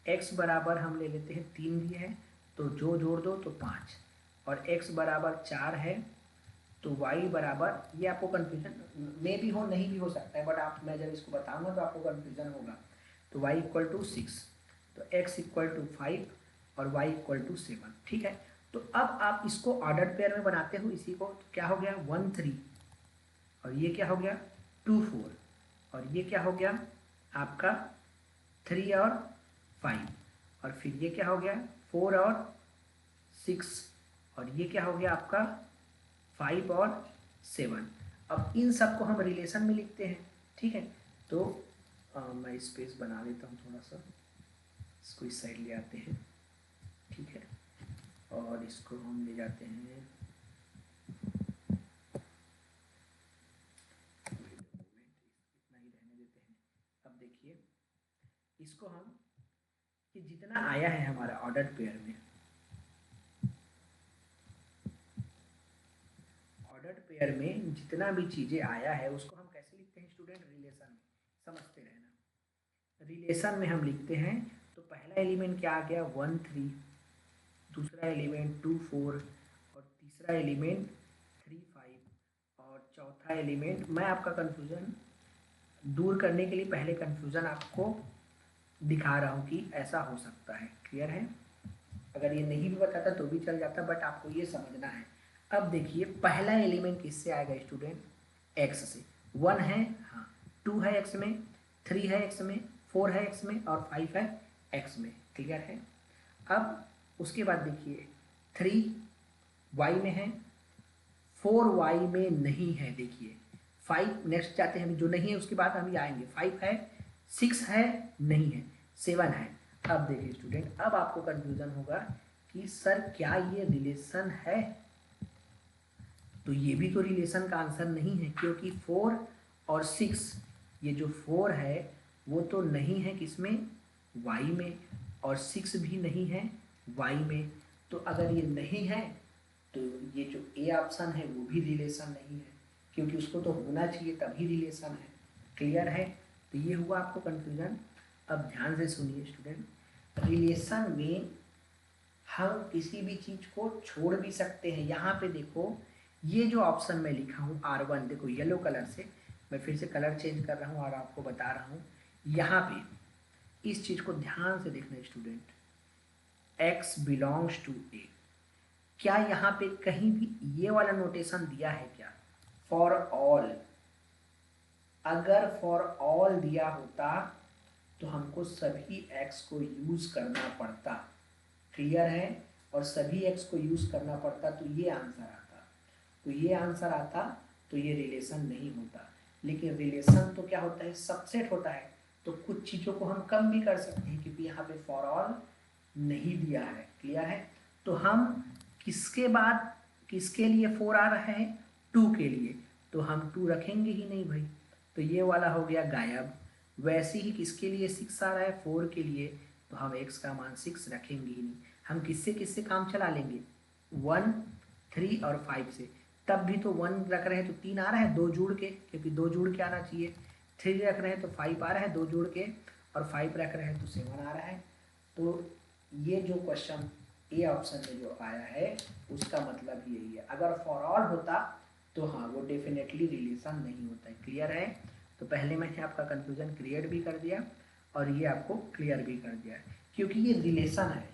x बराबर हम ले लेते हैं 3 भी है, तो जो जोड़ दो तो 5। और x बराबर 4 है, तो y बराबर, ये आपको कन्फ्यूजन में भी हो, नहीं भी हो सकता है, बट आप, मैं जब इसको बताऊंगा तो आपको कन्फ्यूजन होगा। तो y इक्वल टू 6, तो x इक्वल टू 5 और y इक्वल टू 7। ठीक है, तो अब आप इसको ऑर्डर पेयर में बनाते हो इसी को, तो क्या हो गया? 1 3 और ये क्या हो गया? 2 4 और ये क्या हो गया आपका? 3 और 5 और फिर ये क्या हो गया? 4 और 6 और ये क्या हो गया आपका? 5 और 7। अब इन सब को हम रिलेशन में लिखते हैं। ठीक है, तो मैं स्पेस बना लेता हूँ थोड़ा सा, इसको इस साइड ले आते हैं। ठीक है, और इसको हम ले जाते हैं, इतना ही रहने देते हैं। अब देखिए इसको हम, ये जितना आया है हमारा ऑर्डर पेयर में, ऑर्डर्ड पेयर में जितना भी चीज़ें आया है उसको हम कैसे लिखते हैं स्टूडेंट? रिलेशन में। समझते रहना, रिलेशन में हम लिखते हैं। तो पहला एलिमेंट क्या आ गया? 1 3, दूसरा एलिमेंट 2 4 और तीसरा एलिमेंट 3 5 और चौथा एलिमेंट, मैं आपका कन्फ्यूज़न दूर करने के लिए पहले कन्फ्यूज़न आपको दिखा रहा हूँ कि ऐसा हो सकता है। क्लियर है? अगर ये नहीं भी बताता तो भी चल जाता, बट आपको ये समझना है। अब देखिए पहला एलिमेंट किससे आएगा स्टूडेंट? एक्स से। 1 है, हाँ, 2 है एक्स में, 3 है एक्स में, 4 है एक्स में और 5 है एक्स में। क्लियर है? अब उसके बाद देखिए 3 वाई में है, 4 वाई में नहीं है। देखिए 5 नेक्स्ट जाते हैं, जो नहीं है उसके बाद हम आएंगे। 5 है, 6 है, नहीं है, 7 है। अब देखिए स्टूडेंट, अब आपको कंफ्यूजन होगा कि सर क्या ये रिलेशन है? तो ये भी तो रिलेशन का आंसर नहीं है, क्योंकि 4 और 6, ये जो 4 है वो तो नहीं है किसमें? y में, और 6 भी नहीं है y में। तो अगर ये नहीं है तो ये जो ए ऑप्शन है वो भी रिलेशन नहीं है, क्योंकि उसको तो होना चाहिए तभी रिलेशन है। क्लियर है? तो ये हुआ आपको कंफ्यूजन। अब ध्यान से सुनिए स्टूडेंट, रिलेशन में हम किसी भी चीज़ को छोड़ भी सकते हैं। यहाँ पे देखो, ये जो ऑप्शन मैं लिखा हूँ R1, देखो येलो कलर से, मैं फिर से कलर चेंज कर रहा हूँ और आपको बता रहा हूँ। यहाँ पे इस चीज़ को ध्यान से देखना स्टूडेंट, x बिलोंग्स टू ए। क्या यहाँ पे कहीं भी ये वाला नोटेशन दिया है क्या, फॉर ऑल? अगर फॉर ऑल दिया होता तो हमको सभी x को यूज करना पड़ता, क्लियर है, और सभी x को यूज करना पड़ता तो ये आंसर आता, तो ये आंसर आता, तो ये रिलेशन नहीं होता। लेकिन रिलेशन तो क्या होता है, सबसेट होता है, तो कुछ चीज़ों को हम कम भी कर सकते हैं क्योंकि यहाँ पे फॉर ऑल नहीं दिया है, क्लियर है। तो हम किसके बाद किसके लिए 4 आ रहा है, 2 के लिए, तो हम 2 रखेंगे ही नहीं भाई, तो ये वाला हो गया गायब। वैसे ही किसके लिए 6 आ रहा है, 4 के लिए, तो हम x का मान 6 रखेंगे ही नहीं। हम किससे किससे काम चला लेंगे, 1, 3 और 5 से। तब भी तो 1 रख रहे हैं तो 3 आ रहा है 2 जोड़ के, क्योंकि 2 जोड़ के आना चाहिए। 3 रख रहे हैं तो 5 आ रहा है 2 जोड़ के, और 5 रख रहे हैं तो 7 आ रहा है। तो ये जो क्वेश्चन ए ऑप्शन में जो आया है उसका मतलब यही है। अगर फॉर ऑल होता तो हाँ वो डेफिनेटली रिलेशन नहीं होता है, क्लियर है। तो पहले मैंने आपका कंफ्यूजन क्रिएट भी कर दिया और ये आपको क्लियर भी कर दिया है, क्योंकि ये रिलेशन है।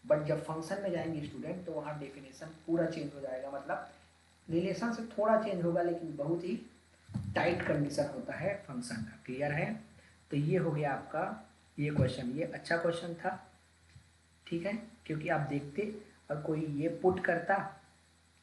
बट जब फंक्शन में जाएंगे स्टूडेंट तो वहाँ डेफिनेशन पूरा चेंज हो जाएगा, मतलब रिलेशन से थोड़ा चेंज होगा लेकिन बहुत ही टाइट कंडीशन होता है फंक्शन का, क्लियर है। तो ये हो गया आपका ये क्वेश्चन, ये अच्छा क्वेश्चन था, ठीक है, क्योंकि आप देखते और कोई ये पुट करता,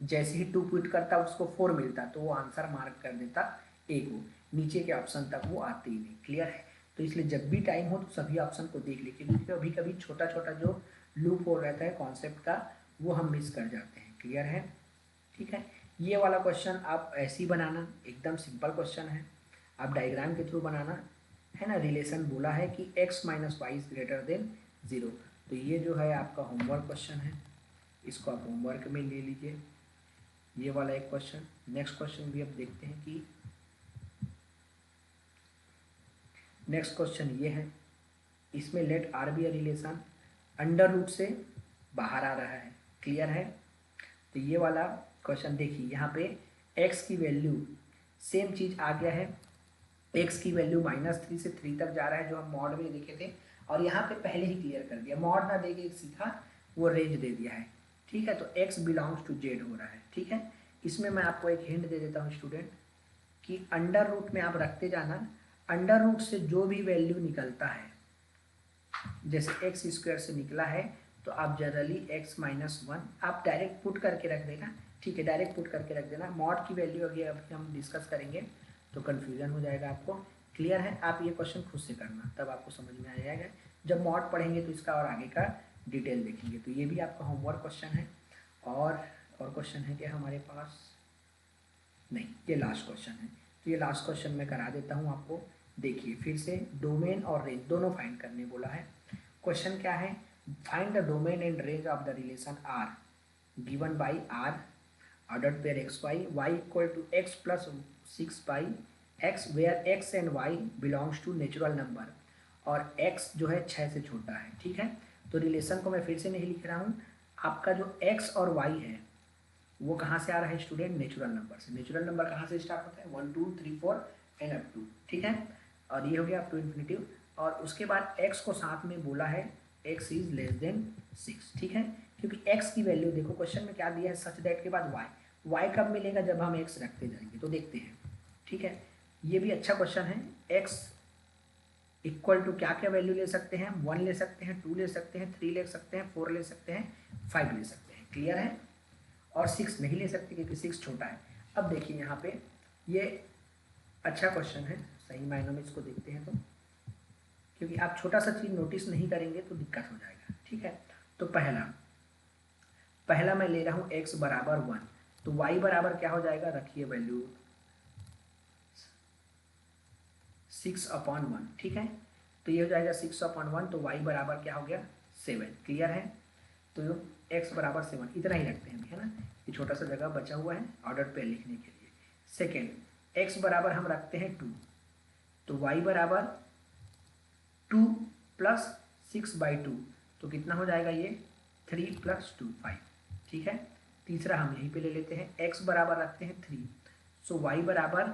जैसे ही 2 पुट करता उसको 4 मिलता तो वो आंसर मार्क कर देता ए को, नीचे के ऑप्शन तक वो आते ही नहीं, क्लियर है। तो इसलिए जब भी टाइम हो तो सभी ऑप्शन को देख लीजिए, क्योंकि कभी कभी छोटा छोटा जो लूप हो रहता है कॉन्सेप्ट का वो हम मिस कर जाते हैं, क्लियर है, ठीक है। ये वाला क्वेश्चन आप ऐसे ही बनाना, एकदम सिंपल क्वेश्चन है, आप डायग्राम के थ्रू बनाना है ना। रिलेशन बोला है कि x minus y is greater than 0, तो ये जो है आपका होमवर्क क्वेश्चन है, इसको आप होमवर्क में ले लीजिए, ये वाला एक क्वेश्चन। नेक्स्ट क्वेश्चन भी अब देखते हैं कि नेक्स्ट क्वेश्चन ये है, इसमें let R be a relation, under root से बाहर आ रहा है, क्लियर है। तो ये वाला क्वेश्चन देखिए, यहाँ पे x की वैल्यू सेम चीज़ आ गया है, x की वैल्यू -3 से 3 तक जा रहा है जो हम मॉड में देखे थे, और यहाँ पे पहले ही क्लियर कर दिया, मॉड ना देके सीधा वो रेंज दे दिया है, ठीक है। तो x बिलोंग्स टू z हो रहा है, ठीक है। इसमें मैं आपको एक हिंट दे देता हूँ स्टूडेंट कि अंडर रूट में आप रखते जाना, अंडर रूट से जो भी वैल्यू निकलता है, जैसे एक्स स्क्वायर से निकला है तो आप जनरली x माइनस 1 आप डायरेक्ट पुट करके रख देना, ठीक है, डायरेक्ट पुट करके रख देना। मॉड की वैल्यू अभी हम डिस्कस करेंगे तो कन्फ्यूजन हो जाएगा आपको, क्लियर है। आप ये क्वेश्चन खुद से करना तब आपको समझ में आ जाएगा, जब मॉड पढ़ेंगे तो इसका और आगे का डिटेल देखेंगे। तो ये भी आपका होमवर्क क्वेश्चन है, और क्वेश्चन है कि हमारे पास नहीं, ये लास्ट क्वेश्चन है, तो ये लास्ट क्वेश्चन मैं करा देता हूँ आपको। देखिए फिर से डोमेन और रेंज दोनों फाइंड करने बोला है। क्वेश्चन क्या है, find the domain and range of the relation R given by R ordered pair x y, y equal to x plus 6 by x, where x and y belongs to natural number, और x जो है 6 से छोटा है, ठीक है। तो relation को मैं फिर से नहीं लिख रहा हूँ, आपका जो एक्स और वाई है वो कहाँ से आ रहा है स्टूडेंट, नेचुरल नंबर से। नेचुरल नंबर कहाँ से स्टार्ट होता है, 1 2 3 4 एंड अप टू, ठीक है। और ये हो गया अप टू इन्फिनिटिव, और उसके बाद x को साथ में बोला है x इज लेस देन 6, ठीक है। क्योंकि x की वैल्यू देखो क्वेश्चन में क्या दिया है, सच दैट के बाद y कब मिलेगा, जब हम x रखते जाएंगे, तो देखते हैं, ठीक है। ये भी अच्छा क्वेश्चन है, x इक्वल टू क्या क्या वैल्यू ले सकते हैं, 1 ले सकते हैं, 2 ले सकते हैं, 3 ले सकते हैं, 4 ले सकते हैं, 5 ले सकते हैं, क्लियर है। और 6 नहीं ले सकते क्योंकि 6 छोटा है। अब देखिए यहाँ पे ये अच्छा क्वेश्चन है, सही मायनों में इसको देखते हैं तो, क्योंकि आप छोटा सा चीज़ नोटिस नहीं करेंगे तो दिक्कत हो जाएगा, ठीक है। तो पहला मैं ले रहा हूँ x बराबर 1, तो y बराबर क्या हो जाएगा, रखिए वैल्यू 6/1, ठीक है। तो ये हो जाएगा 6/1, तो y बराबर क्या हो गया 7, क्लियर है। तो x बराबर 7 इतना ही रखते हैं, है ना, ये छोटा सा जगह बचा हुआ है ऑर्डर पे लिखने के लिए। सेकेंड x बराबर हम रखते हैं 2, तो y बराबर 2 प्लस 6/2, तो कितना हो जाएगा ये 3 + 2 5, ठीक है। तीसरा हम यहीं पे ले लेते हैं, x बराबर रखते हैं 3, सो y बराबर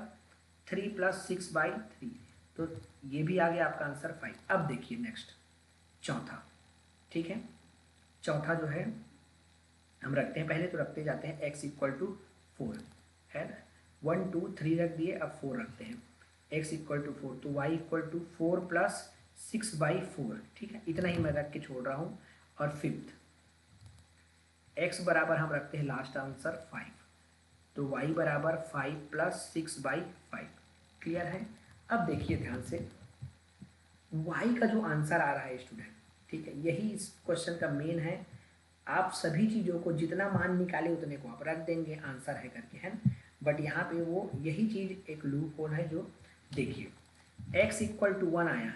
3 + 6/3, तो ये भी आ गया आपका आंसर 5। अब देखिए नेक्स्ट चौथा, ठीक है, चौथा जो है हम रखते हैं, पहले तो रखते जाते हैं x इक्वल टू 4 है ना, 1 2 3 रख दिए, अब 4 रखते हैं, x इक्वल टू 4 तो y इक्वल टू 4 प्लस 6/4, ठीक है, इतना ही मैं रख के छोड़ रहा हूँ। और फिफ्थ x बराबर हम रखते हैं लास्ट आंसर 5, तो y बराबर 5 प्लस 6/5। क्लियर है। अब देखिए ध्यान से y का जो आंसर आ रहा है स्टूडेंट, ठीक है, यही इस क्वेश्चन का मेन है। आप सभी चीज़ों को जितना मान निकाले उतने को आप रख देंगे आंसर है करके, है ना, बट यहाँ पे वो यही चीज़ एक लूप होल है। जो देखिए x इक्वल टू 1 आया,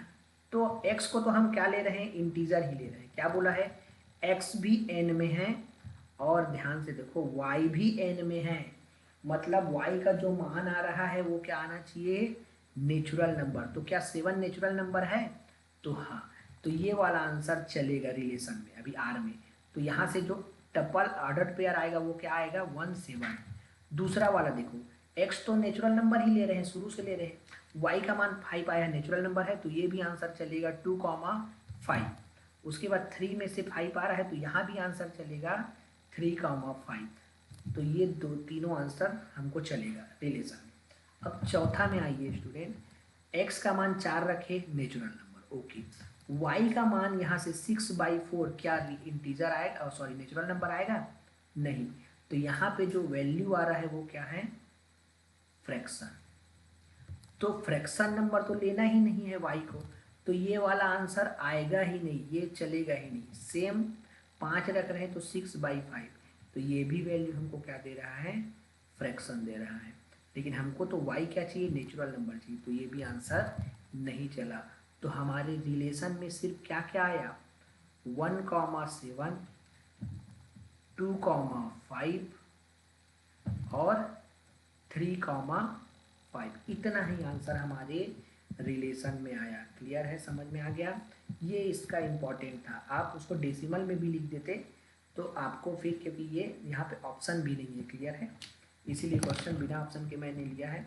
तो x को तो हम क्या ले रहे हैं, इंटीजर ही ले रहे हैं। क्या बोला है, x भी n में है, और ध्यान से देखो y भी n में है, मतलब y का जो मान आ रहा है वो क्या आना चाहिए, नेचुरल नंबर। तो क्या 7 नेचुरल नंबर है, तो हाँ, तो ये वाला आंसर चलेगा रिलेशन में अभी r में। तो यहाँ से जो टपल ऑर्डर पेयर आएगा वो क्या आएगा, 1 7। दूसरा वाला देखो x तो नेचुरल नंबर ही ले रहे हैं, शुरू से ले रहे हैं, y का मान 5 आया, नेचुरल नंबर है, तो ये भी आंसर चलेगा 2,5। उसके बाद 3 में से 5 आ रहा है, तो यहाँ भी आंसर चलेगा 3,5। तो ये दो तीनों आंसर हमको चलेगा रिलेशन में। अब चौथा में आइए स्टूडेंट, x का मान 4 रखे, नेचुरल नंबर, ओके। y का मान यहाँ से 6/4 क्या इंटीजर आएगा, सॉरी नेचुरल नंबर आएगा, नहीं, तो यहाँ पे जो वैल्यू आ रहा है वो क्या है, फ्रैक्शन। तो फ्रैक्शन नंबर तो लेना ही नहीं है y को, तो ये वाला आंसर आएगा ही नहीं, ये चलेगा ही नहीं। सेम 5 रख रहे हैं तो 6/5, तो ये भी वैल्यू हमको क्या दे रहा है, फ्रैक्शन दे रहा है। लेकिन हमको तो y क्या चाहिए, नेचुरल नंबर चाहिए, तो ये भी आंसर नहीं चला। तो हमारे रिलेशन में सिर्फ क्या क्या आया, 1,7, 2,5 और 3,5, इतना ही आंसर हमारे रिलेशन में आया। क्लियर है, समझ में आ गया। ये इसका इम्पोर्टेंट था, आप उसको डेसिमल में भी लिख देते तो आपको फिर, क्योंकि ये यहाँ पे ऑप्शन भी नहीं है, क्लियर है, इसीलिए क्वेश्चन बिना ऑप्शन के मैंने लिया है।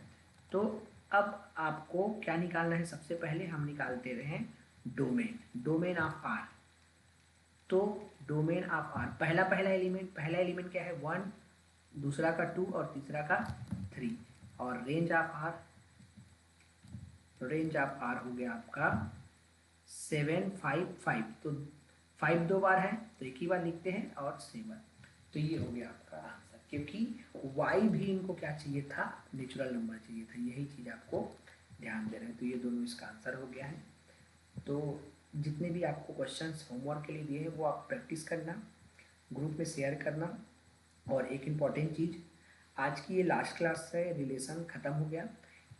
तो अब आपको क्या निकालना है, सबसे पहले हम निकालते रहे डोमेन, डोमेन ऑफ आर। तो डोमेन ऑफ आर, पहला एलिमेंट क्या है, 1, दूसरा का 2 और तीसरा का 3, और रेंज ऑफ आर हो गया आपका 7 5 5। तो 5 2 बार है तो एक ही बार लिखते हैं, और 7, तो ये हो गया आपका आंसर, क्योंकि y भी इनको क्या चाहिए था, नेचुरल नंबर चाहिए था, यही चीज़ आपको ध्यान दे रहे हैं। तो ये दोनों इसका आंसर हो गया है। तो जितने भी आपको क्वेश्चंस होमवर्क के लिए दिए हैं वो आप प्रैक्टिस करना, ग्रुप में शेयर करना। और एक इम्पॉर्टेंट चीज़, आज की ये लास्ट क्लास है, रिलेशन ख़त्म हो गया।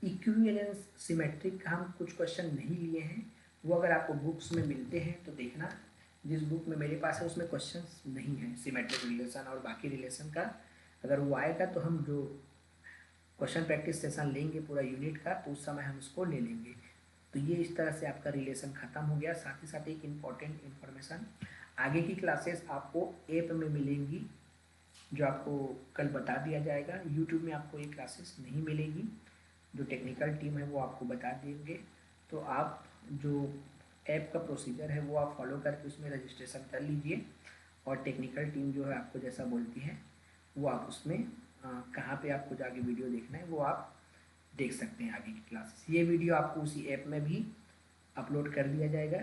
इक्विवेलेंस सिमेट्रिक का हम कुछ क्वेश्चन नहीं लिए हैं, वो अगर आपको बुक्स में मिलते हैं तो देखना। जिस बुक में मेरे पास है उसमें क्वेश्चंस नहीं है सिमेट्रिक रिलेशन और बाकी रिलेशन का, अगर वो आएगा तो हम जो क्वेश्चन प्रैक्टिस सेशन लेंगे पूरा यूनिट का, तो उस समय हम उसको ले लेंगे। तो ये इस तरह से आपका रिलेशन ख़त्म हो गया। साथ ही साथ एक इम्पॉर्टेंट इन्फॉर्मेशन, आगे की क्लासेस आपको ऐप में मिलेंगी, जो आपको कल बता दिया जाएगा। यूट्यूब में आपको ये क्लासेस नहीं मिलेगी, जो टेक्निकल टीम है वो आपको बता देंगे। तो आप जो ऐप का प्रोसीजर है वो आप फॉलो करके उसमें रजिस्ट्रेशन कर लीजिए, और टेक्निकल टीम जो है आपको जैसा बोलती है वो आप उसमें कहाँ पे आपको जाके वीडियो देखना है वो आप देख सकते हैं आगे की क्लासेस। ये वीडियो आपको उसी ऐप में भी अपलोड कर दिया जाएगा,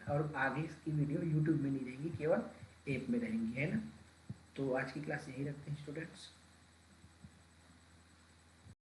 और आगे की वीडियो यूट्यूब में नहीं रहेंगी, केवल ऐप में रहेंगी, है ना। तो आज की क्लास यही रखते हैं स्टूडेंट्स।